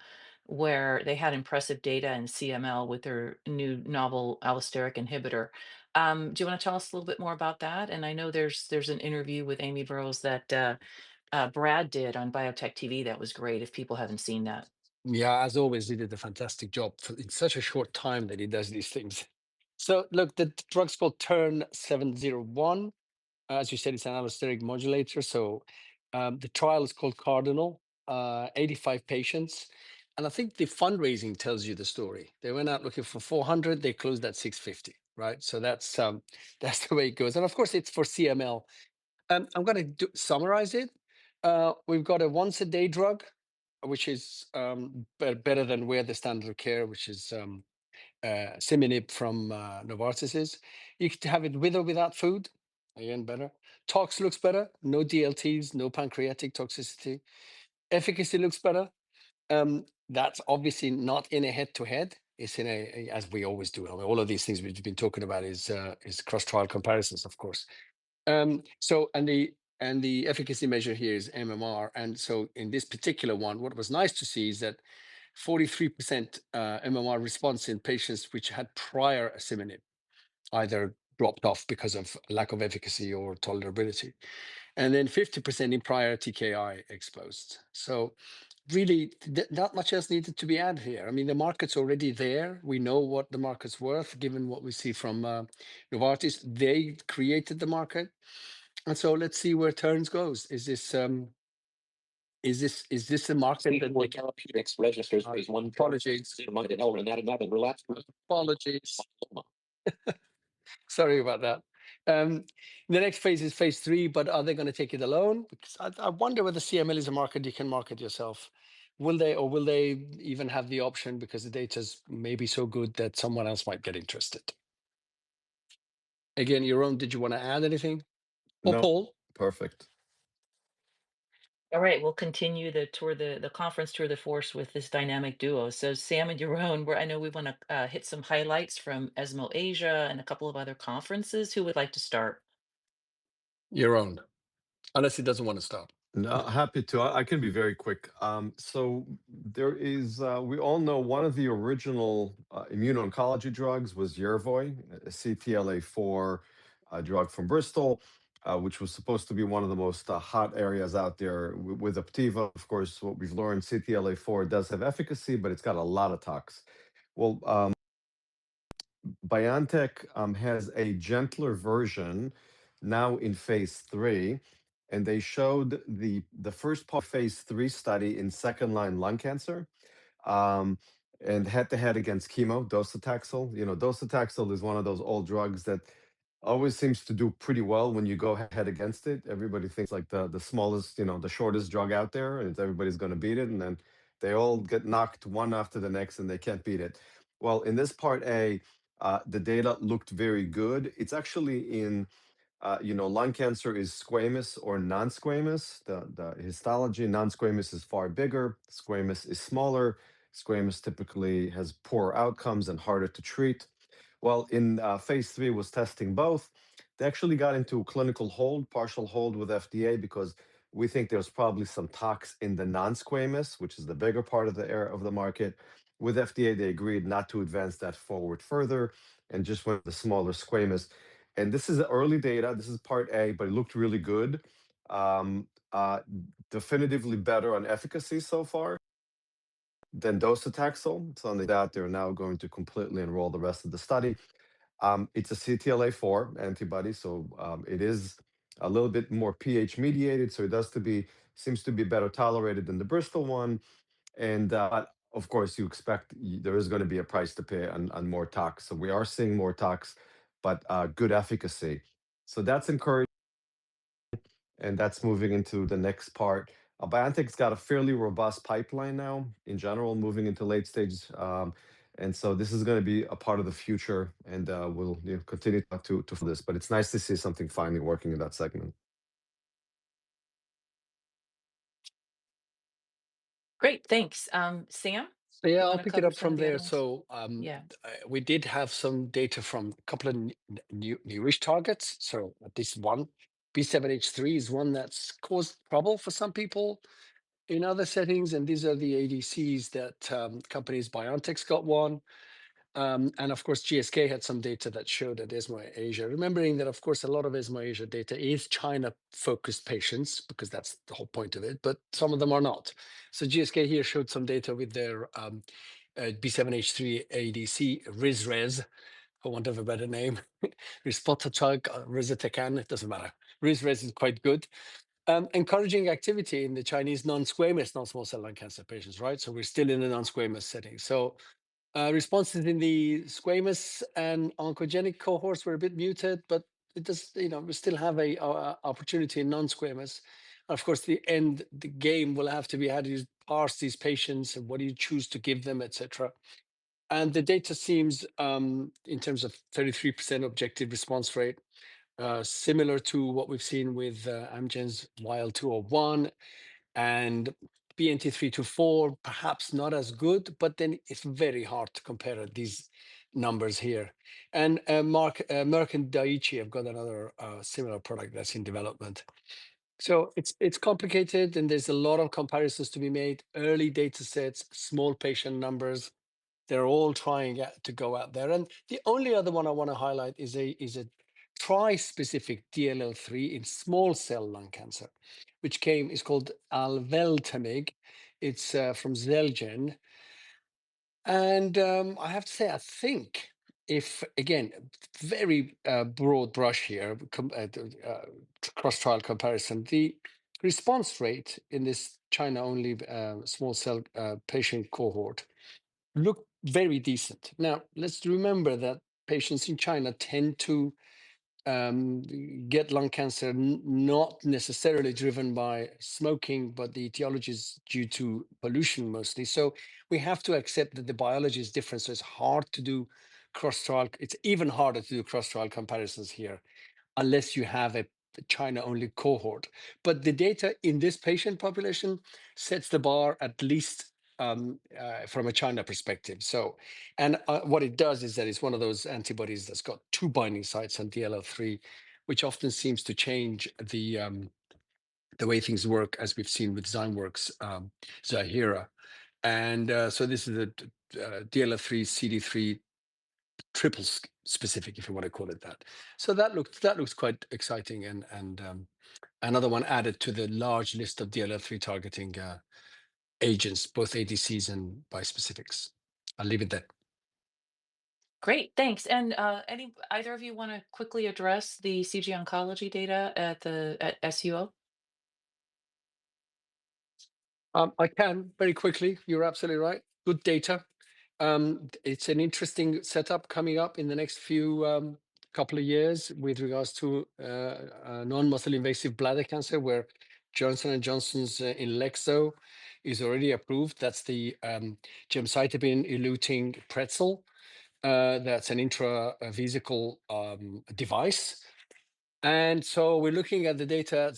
Speaker 1: where they had impressive data in CML with their new novel allosteric inhibitor. Do you want to tell us a little bit more about that? And I know there's an interview with Amy Burrows that Brad did on Biotech TV that was great. If people haven't seen that.
Speaker 3: Yeah, as always, he did a fantastic job in such a short time that he does these things. So, look, the drug's called Turn 701. As you said, it's an allosteric modulator. So, the trial is called Cardinal, 85 patients. And I think the fundraising tells you the story. They went out looking for 400, they closed at 650, right? So that's the way it goes. And of course, it's for CML. I'm going to summarize it. We've got a once a day drug, which is better than where the standard of care, which is Siminib from Novartis is. You can have it with or without food. Again, better. Tox looks better. No DLTs, no pancreatic toxicity. Efficacy looks better. That's obviously not in a head-to-head. It's in as we always do. All of these things we've been talking about is cross-trial comparisons, of course. So and the efficacy measure here is MMR. And so in this particular one, what was nice to see is that 43% MMR response in patients which had prior asciminib, either dropped off because of lack of efficacy or tolerability, and then 50% in prior TKI exposed. So really, not much else needed to be added here. I mean, the market's already there. We know what the market's worth, given what we see from Novartis. They created the market. And so let's see where turns goes. Is this the market that
Speaker 7: BeOne Therapeutics registers phase one
Speaker 3: apologies.
Speaker 7: Certified in elranatamab and relapsed
Speaker 3: Apologies.
Speaker 7: myeloma.
Speaker 3: Sorry about that. The next phase is phase 3, but are they going to take it alone? Because I wonder whether CML is a market you can market yourself. Will they, or will they even have the option because the data's maybe so good that someone else might get interested? Again, Yaron, did you want to add anything? Or
Speaker 6: No,
Speaker 3: Paul?
Speaker 6: perfect.
Speaker 1: All right, we'll continue the tour, the conference tour de force with this dynamic duo. So Sam and Yaron, where I know we want to hit some highlights from ESMO Asia and a couple of other conferences. Who would like to start?
Speaker 3: Your own, unless he doesn't want to stop.
Speaker 6: No, happy to. I can be very quick. So there is, we all know one of the original immuno-oncology drugs was Yervoy, a CTLA-4 drug from Bristol, which was supposed to be one of the most hot areas out there with Optiva. Of course, what we've learned, CTLA-4 does have efficacy, but it's got a lot of tox. Well, BioNTech has a gentler version now in phase 3, and they showed the first part of phase 3 study in second line lung cancer, um, and head to head against chemo, docetaxel. You know, docetaxel is one of those old drugs that always seems to do pretty well when you go head against it. Everybody thinks like the smallest, the shortest drug out there, and everybody's going to beat it, and then they all get knocked one after the next, and they can't beat it. Well, in this part A, the data looked very good. It's actually in, lung cancer is squamous or non-squamous. The histology, non-squamous is far bigger, squamous is smaller. Squamous typically has poor outcomes and harder to treat. Well, in phase 3 was testing both. They actually got into clinical hold, partial hold with FDA because we think there's probably some tox in the non-squamous, which is the bigger part of the area of the market. With FDA, they agreed not to advance that forward further and just went with the smaller squamous. And this is the early data. This is part A, but it looked really good. Um, uh, Definitively better on efficacy so far than docetaxel. So on that, they're now going to completely enroll the rest of the study. It's a CTLA-4 antibody, so it is a little bit more pH mediated, so it seems to be better tolerated than the Bristol one. And of course, you expect there is going to be a price to pay on more tox. So we are seeing more tox, but good efficacy. So that's encouraging, and that's moving into the next part. BioNTech's got a fairly robust pipeline now, in general, moving into late stage. And so this is going to be a part of the future, and we'll continue to this. But it's nice to see something finally working in that segment.
Speaker 1: Great, thanks. Sam,
Speaker 3: So yeah,
Speaker 1: you
Speaker 3: I'll
Speaker 1: want to
Speaker 3: pick it
Speaker 1: cover
Speaker 3: up
Speaker 1: some
Speaker 3: from
Speaker 1: of the
Speaker 3: there.
Speaker 1: other ones?
Speaker 3: So
Speaker 1: Yeah.
Speaker 3: we did have some data from a couple of newish targets. So this one, B7H3 is one that's caused trouble for some people in other settings, and these are the ADCs that companies BioNTech's got one. And of course, GSK had some data that showed at ESMO Asia, remembering that, of course, a lot of ESMO Asia data is China-focused patients, because that's the whole point of it, but some of them are not. So GSK here showed some data with their B7H3 ADC, RISRES, for want of a better name, Rispotachug, Rizatecan, it doesn't matter. RISRES is quite good. Encouraging activity in the Chinese non-squamous non-small cell lung cancer patients, right? So we're still in a non-squamous setting. So responses in the squamous and oncogenic cohorts were a bit muted, but it does, we still have a opportunity in non-squamous. Of course, the game will have to be how do you parse these patients and what do you choose to give them, etc. And the data seems, in terms of 33% objective response rate, similar to what we've seen with Amgen's WILD 201 and BNT324, perhaps not as good, but then it's very hard to compare these numbers here. And Merck and Daiichi have got another similar product that's in development. So it's complicated, and there's a lot of comparisons to be made. Early data sets, small patient numbers. They're all trying to go out there. And the only other one I want to highlight is a tri-specific DLL3 in small cell lung cancer, which is called alveltamig. It's from Zelgen. And I have to say, I think if, again, very broad brush here, cross-trial comparison, the response rate in this China-only small cell patient cohort look very decent. Now, let's remember that patients in China tend to get lung cancer not necessarily driven by smoking, but the etiology is due to pollution mostly. So we have to accept that the biology is different. So it's hard to do cross-trial. It's even harder to do cross-trial comparisons here, unless you have a the China-only cohort. But the data in this patient population sets the bar at least from a China perspective. So, and what it does is that it's one of those antibodies that's got two binding sites on DLL3, which often seems to change the way things work, as we've seen with Zymeworks, Ziihera. And so this is a DLL3 CD3 triple specific, if you want to call it that. So that looks quite exciting, and another one added to the large list of DLL3 targeting agents, both ADCs and bispecifics. I'll leave it there.
Speaker 1: Great, thanks. And either of you want to quickly address the CG oncology data at SUO?
Speaker 3: I can very quickly. You're absolutely right. Good data. It's an interesting setup coming up in the next few couple of years with regards to non-muscle invasive bladder cancer, where Johnson and Johnson's Inlexzo is already approved. That's the gemcitabine-eluting pretzel. That's an intravesical device. And so we're looking at the data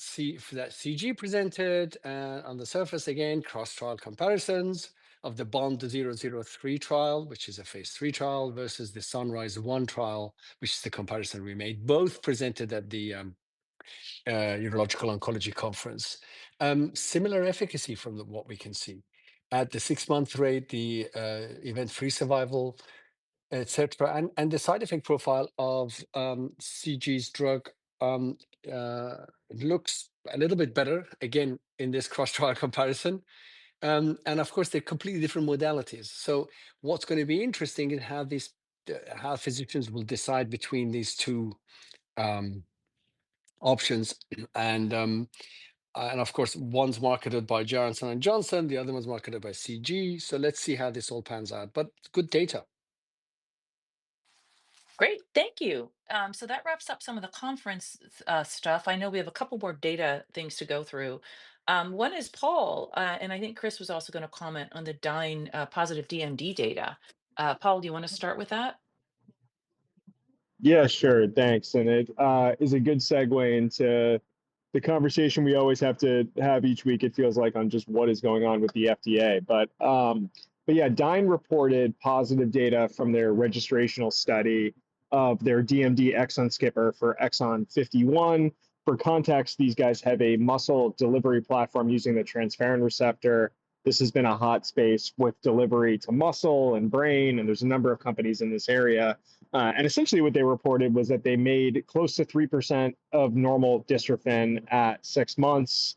Speaker 3: that CG presented, and on the surface, again, cross-trial comparisons of the Bond-003 trial, which is a phase 3 trial, versus the Sunrise-1 trial, which is the comparison we made, both presented at the Urological Oncology Conference. Similar efficacy from what we can see. At the 6-month rate, the event-free survival, etc., and the side effect profile of CG's drug um, looks a little bit better, again, in this cross-trial comparison. And of course, they're completely different modalities. So what's going to be interesting is how physicians will decide between these two um, options. And of course, one's marketed by Johnson and Johnson, the other one's marketed by CG. So let's see how this all pans out. But good data.
Speaker 1: Great, thank you. So that wraps up some of the conference stuff. I know we have a couple more data things to go through. One is Paul, and I think Chris was also going to comment on the Dyne positive DMD data. Paul, do you want to start with that?
Speaker 5: Yeah, sure. Thanks. And it is a good segue into the conversation we always have to have each week, it feels like, on just what is going on with the FDA. But yeah, Dyne reported positive data from their registrational study of their DMD exon skipper for exon 51. For context, these guys have a muscle delivery platform using the transferrin receptor. This has been a hot space with delivery to muscle and brain, and there's a number of companies in this area. And essentially what they reported was that they made close to 3% of normal dystrophin at 6 months,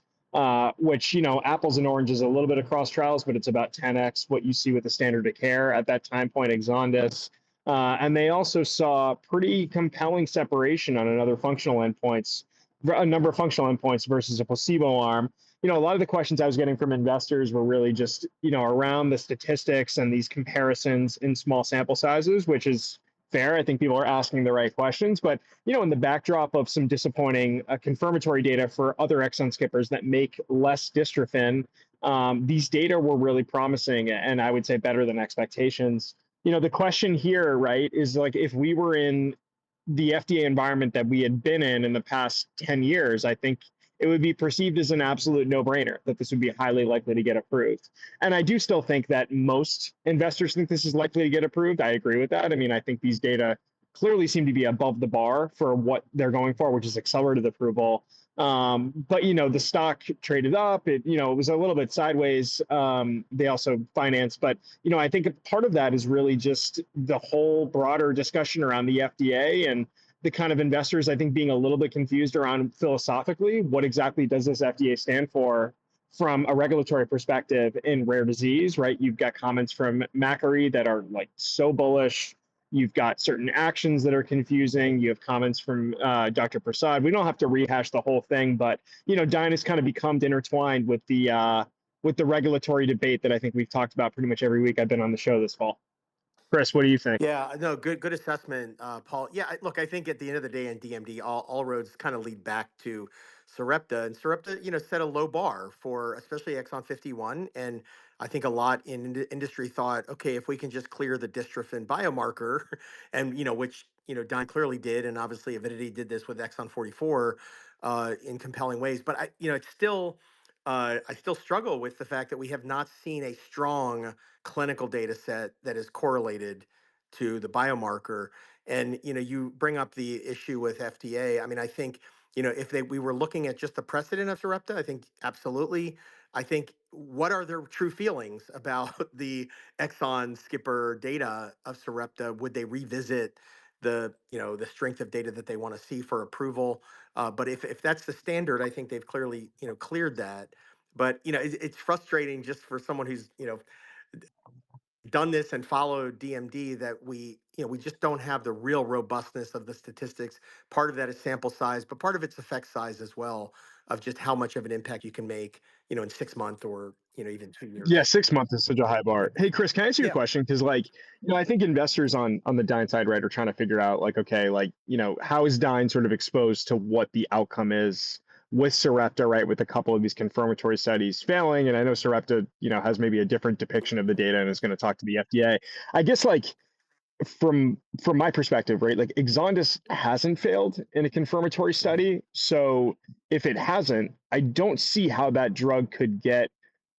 Speaker 5: which, apples and oranges, a little bit across trials, but it's about 10x what you see with the standard of care at that time point, Exondys. And they also saw pretty compelling separation on a number of functional endpoints versus a placebo arm. A lot of the questions I was getting from investors were really just, around the statistics and these comparisons in small sample sizes, which is fair. I think people are asking the right questions. But, in the backdrop of some disappointing confirmatory data for other exon skippers that make less dystrophin, these data were really promising, and I would say better than expectations. The question here, right, is like, if we were in the FDA environment that we had been in the past 10 years, I think it would be perceived as an absolute no-brainer that this would be highly likely to get approved. And I do still think that most investors think this is likely to get approved. I agree with that. I mean, I think these data clearly seem to be above the bar for what they're going for, which is accelerated approval. But the stock traded up. It was a little bit sideways. They also financed, but I think part of that is really just the whole broader discussion around the FDA and the kind of investors, I think, being a little bit confused around philosophically what exactly does this FDA stand for from a regulatory perspective in rare disease, right? You've got comments from Macquarie that are like so bullish. You've got certain actions that are confusing. You have comments from Dr. Prasad. We don't have to rehash the whole thing, but Dyne has kind of become intertwined with the regulatory debate that I think we've talked about pretty much every week I've been on the show this fall. Chris, what do you think?
Speaker 4: Yeah, no, good assessment, Paul. Yeah, look, I think at the end of the day in DMD, all roads kind of lead back to Sarepta, and Sarepta, set a low bar for especially exon 51, and I think a lot in industry thought, okay, if we can just clear the dystrophin biomarker, and which Dyne clearly did, and obviously Avidity did this with exon 44. in compelling ways. But it's still, I still struggle with the fact that we have not seen a strong clinical data set that is correlated to the biomarker. And you bring up the issue with FDA. I mean, I think if we were looking at just the precedent of Sarepta, I think absolutely. I think what are their true feelings about the exon skipper data of Sarepta? Would they revisit the strength of data that they want to see for approval? But if that's the standard, I think they've clearly cleared that. But it's frustrating just for someone who's done this and followed DMD that we just don't have the real robustness of the statistics. Part of that is sample size, but part of it's effect size as well, of just how much of an impact you can make in 6 months or even 2 years.
Speaker 5: Yeah, 6 months is such a high bar. Hey, Chris, can I ask you a
Speaker 4: Yeah.
Speaker 5: question? Because, like, I think investors on the Dyne side, right, are trying to figure out, like, okay, like, how is Dyne sort of exposed to what the outcome is with Sarepta, right, with a couple of these confirmatory studies failing? And I know Sarepta, has maybe a different depiction of the data and is going to talk to the FDA. I guess, like, from my perspective, right, like, Exondys hasn't failed in a confirmatory study. So if it hasn't, I don't see how that drug could get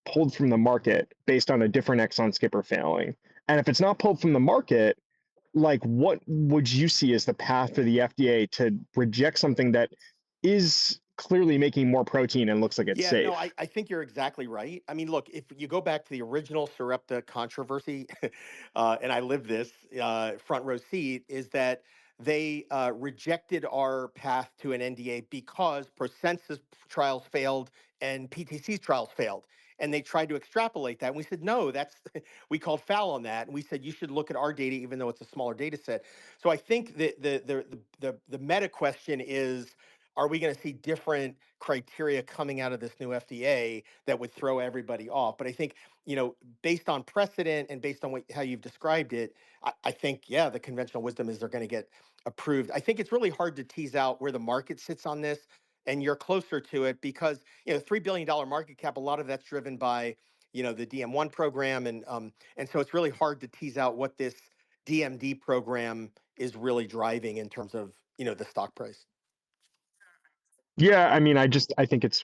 Speaker 5: pulled from the market based on a different exon skipper failing. And if it's not pulled from the market, like, what would you see as the path for the FDA to reject something that is clearly making more protein and looks like it's
Speaker 4: Yeah, no,
Speaker 5: safe?
Speaker 4: I think you're exactly right. I mean, look, if you go back to the original Sarepta controversy, and I lived this front row seat, is that they rejected our path to an NDA because Prosensus trials failed and PTC's trials failed. And they tried to extrapolate that. And we said, no, that's, we called foul on that. And we said, you should look at our data, even though it's a smaller data set. So I think that the meta question is, are we going to see different criteria coming out of this new FDA that would throw everybody off? But I think, based on precedent and based on how you've described it, I think, yeah, the conventional wisdom is they're going to get approved. I think it's really hard to tease out where the market sits on this. And you're closer to it because, $3 billion market cap, a lot of that's driven by, the DM1 program. And so it's really hard to tease out what this DMD program is really driving in terms of, the stock price.
Speaker 5: Yeah, I mean, I think it's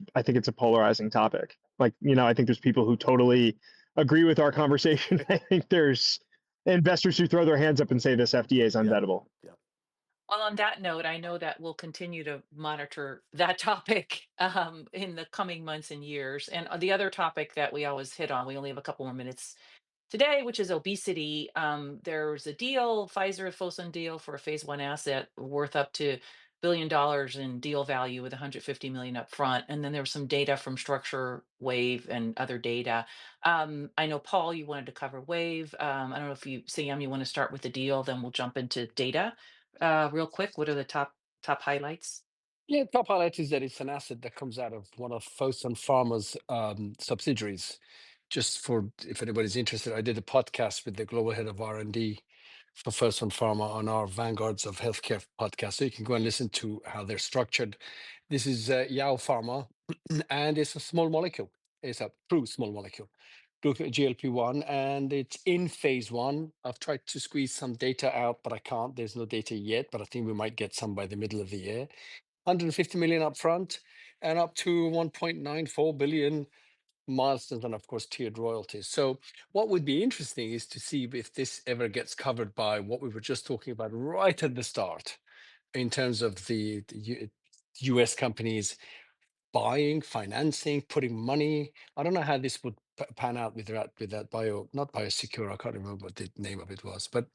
Speaker 5: a polarizing topic. Like, I think there's people who totally agree with our conversation. I think there's investors who throw their hands up and say this FDA is
Speaker 4: Yeah.
Speaker 5: unbettable.
Speaker 4: Yeah.
Speaker 1: Well, on that note, I know that we'll continue to monitor that topic in the coming months and years. And the other topic that we always hit on, we only have a couple more minutes today, which is obesity. There's a deal, Pfizer Fosun deal for a phase 1 asset worth up to $1 billion in deal value with 150 million up front. And then there was some data from Structure Wave and other data. I know, Paul, you wanted to cover Wave. I don't know if Sam, you want to start with the deal, then we'll jump into data real quick. What are the top highlights?
Speaker 3: Yeah, top highlight is that it's an asset that comes out of one of Fosun Pharma's subsidiaries. Just for if anybody's interested, I did a podcast with the global head of R&D for Fosun Pharma on our Vanguards of Healthcare podcast. So you can go and listen to how they're structured. This is Yao Pharma, and it's a small molecule. It's a true small molecule, GLP-1, and it's in phase 1. I've tried to squeeze some data out, but I can't. There's no data yet, but I think we might get some by the middle of the year. 150 million upfront and up to 1.94 billion milestones and, of course, tiered royalties. So what would be interesting is to see if this ever gets covered by what we were just talking about right at the start in terms of the US companies buying, financing, putting money. I don't know how this would pan out with that not BIOSECURE. I can't remember what the name of it was. But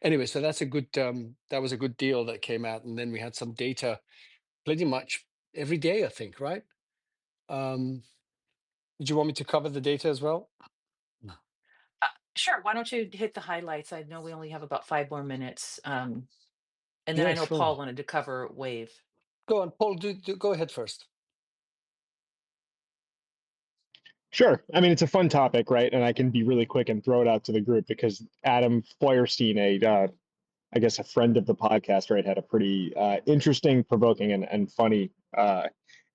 Speaker 3: anyway, so that's a good that was a good deal that came out. And then we had some data pretty much every day, I think, right? Um, did you want me to cover the data as well? No.
Speaker 1: Sure. Why don't you hit the highlights? I know we only have about 5 more minutes. And then
Speaker 3: Yeah,
Speaker 1: I know
Speaker 3: sure.
Speaker 1: Paul wanted to cover Wave.
Speaker 3: Go on, Paul. Go ahead first.
Speaker 5: Sure. I mean, it's a fun topic, right? And I can be really quick and throw it out to the group because Adam Feuerstein, I guess a friend of the podcast, right, had a pretty interesting, provoking, and funny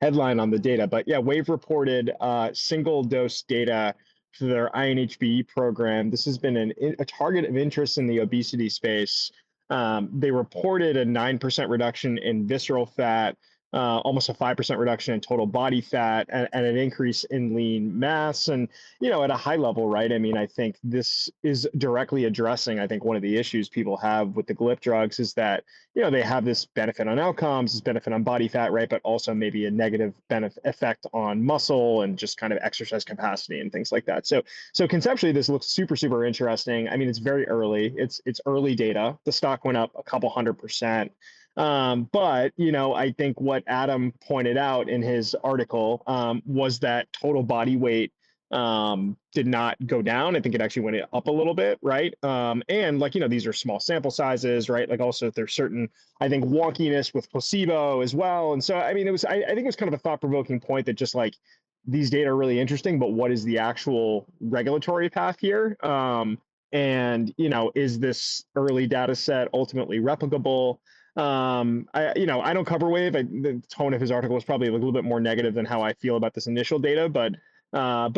Speaker 5: headline on the data. But yeah, Wave reported single dose data for their INHBE program. This has been a target of interest in the obesity space. They reported a 9% reduction in visceral fat, almost a 5% reduction in total body fat, and an increase in lean mass. And, at a high level, right? I mean, I think this is directly addressing, I think one of the issues people have with the GLP drugs is that, they have this benefit on outcomes, this benefit on body fat, right? But also maybe a negative benefit effect on muscle and just kind of exercise capacity and things like that. So conceptually, this looks super, super interesting. I mean, it's very early. It's early data. The stock went up a couple 100%. But I think what Adam pointed out in his article was that total body weight did not go down. I think it actually went up a little bit, right? And like, these are small sample sizes, right? Like also there's certain, I think, wonkiness with placebo as well. And so, I mean, I think it was kind of a thought-provoking point that just like these data are really interesting, but what is the actual regulatory path here? And, is this early data set ultimately replicable? I don't cover Wave. The tone of his article was probably a little bit more negative than how I feel about this initial data, but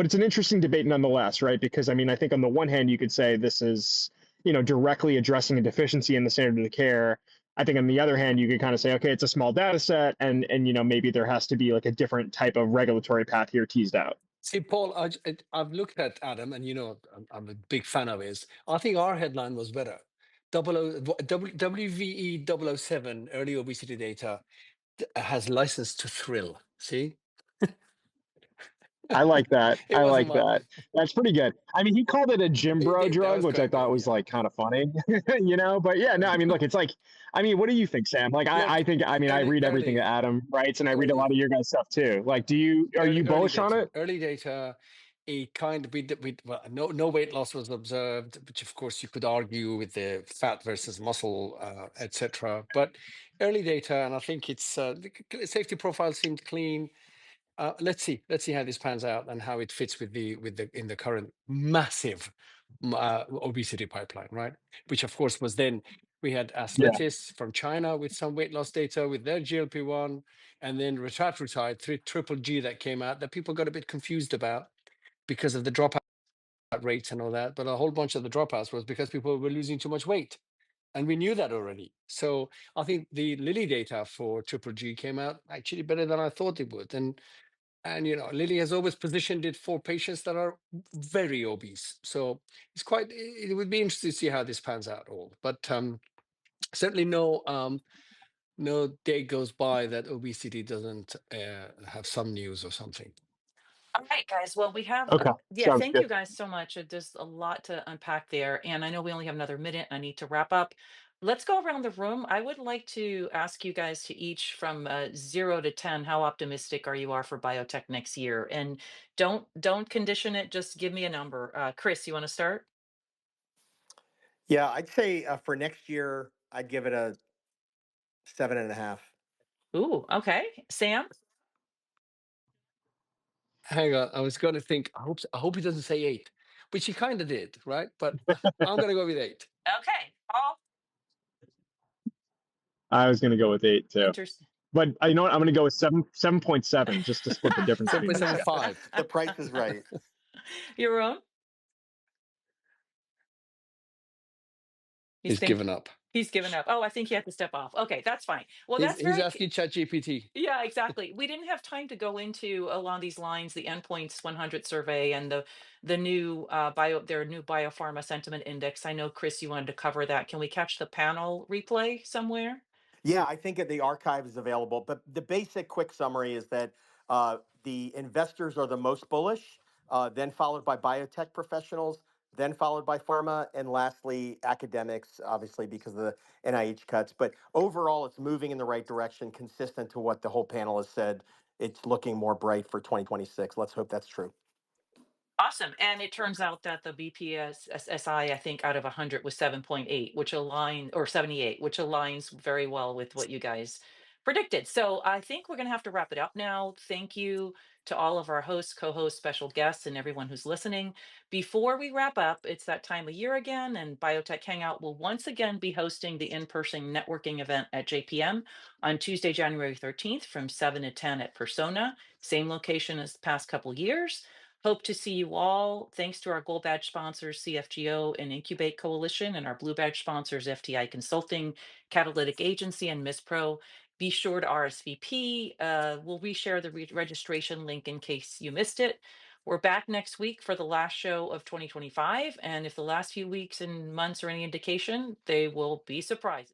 Speaker 5: it's an interesting debate nonetheless, right? Because I mean, I think on the one hand, you could say this is, directly addressing a deficiency in the standard of care. I think on the other hand, you could kind of say, okay, it's a small data set, and maybe there has to be like a different type of regulatory path here teased out.
Speaker 3: See, Paul, I've looked at Adam, and I'm a big fan of his. I think our headline was better. WVE 007 early obesity data has license to thrill. See,
Speaker 5: I like that.
Speaker 3: it
Speaker 5: I
Speaker 3: wasn't
Speaker 5: like
Speaker 3: my.
Speaker 5: that. That's pretty good. I mean, he called it a gym bro
Speaker 3: That
Speaker 5: drug,
Speaker 3: was
Speaker 5: which I
Speaker 3: quite
Speaker 5: thought
Speaker 3: good.
Speaker 5: was
Speaker 3: Yeah.
Speaker 5: like kind of funny, But yeah, no, I mean, look, it's like, I mean, what do you think, Sam? Like, I
Speaker 3: Look,
Speaker 5: think, I mean, I read everything that
Speaker 3: early,
Speaker 5: Adam writes, and I read a lot
Speaker 3: early,
Speaker 5: of your guys' stuff too. Like, are you
Speaker 3: early
Speaker 5: bullish on
Speaker 3: data.
Speaker 5: it?
Speaker 3: Early data. A kind of well, no weight loss was observed, which of course you could argue with the fat versus muscle, etc. But early data, and I think it's the safety profile seemed clean. Let's see how this pans out and how it fits with the in the current massive obesity pipeline, right? Which of course was then we had
Speaker 5: Yeah.
Speaker 3: Arcellx from China with some weight loss data with their GLP-1, and then retatrutide, triple G that came out that people got a bit confused about because of the dropout rates and all that. But a whole bunch of the dropouts was because people were losing too much weight. And we knew that already. So I think the Lilly data for triple G came out actually better than I thought it would. And Lilly has always positioned it for patients that are very obese. So it would be interesting to see how this pans out all. But certainly no day goes by that obesity doesn't have some news or something.
Speaker 1: All right, guys. Well, we have,
Speaker 5: Okay.
Speaker 1: yeah,
Speaker 5: Sounds
Speaker 1: thank
Speaker 5: good.
Speaker 1: you guys so much. There's a lot to unpack there. And I know we only have another minute. I need to wrap up. Let's go around the room. I would like to ask you guys to each from 0 to 10, how optimistic are for biotech next year? And don't condition it. Just give me a number. Chris, you want to start?
Speaker 4: Yeah, I'd say for next year, I'd give it a 7.5.
Speaker 1: Ooh, okay. Sam?
Speaker 3: Hang on, I was going to think. I hope he doesn't say 8, which he kind of did, right? But I'm going to go with 8.
Speaker 1: Okay. Paul?
Speaker 5: I was going to go with 8 too,
Speaker 1: Interesting.
Speaker 5: but you know what? I'm going to go with 7.7 just to split the difference between these guys.
Speaker 3: 7.75.
Speaker 4: The price is right.
Speaker 1: Your own? He's
Speaker 3: He's
Speaker 1: think
Speaker 3: given up.
Speaker 1: he's given up. Oh, I think he had to step off. Okay, that's fine. Well, that's
Speaker 3: He's
Speaker 1: very
Speaker 3: asking ChatGPT.
Speaker 1: yeah, exactly. We didn't have time to go into along these lines, the endpoints 100 survey and the new their new biopharma sentiment index. I know Chris, you wanted to cover that. Can we catch the panel replay somewhere?
Speaker 4: Yeah, I think that the archive is available. But the basic quick summary is that the investors are the most bullish, then followed by biotech professionals, then followed by pharma, and lastly, academics, obviously, because of the NIH cuts. But overall, it's moving in the right direction, consistent to what the whole panel has said. It's looking more bright for 2026. Let's hope that's true.
Speaker 1: Awesome. And it turns out that the BPSSI, I think out of 100 was 7.8, which or 78, which aligns very well with what you guys predicted. So I think we're going to have to wrap it up now. Thank you to all of our hosts, co-hosts, special guests, and everyone who's listening. Before we wrap up, it's that time of year again, and Biotech Hangout will once again be hosting the in-person networking event at JPM on Tuesday, January 13th from 7 to 10 at Persona. Same location as the past couple years. Hope to see you all. Thanks to our gold badge sponsors, CFGO and Incubate Coalition, and our blue badge sponsors, FTI Consulting, Catalytic Agency, and Miss Pro. Be sure to RSVP. We'll reshare the registration link in case you missed it. We're back next week for the last show of 2025. And if the last few weeks and months are any indication, they will be surprises.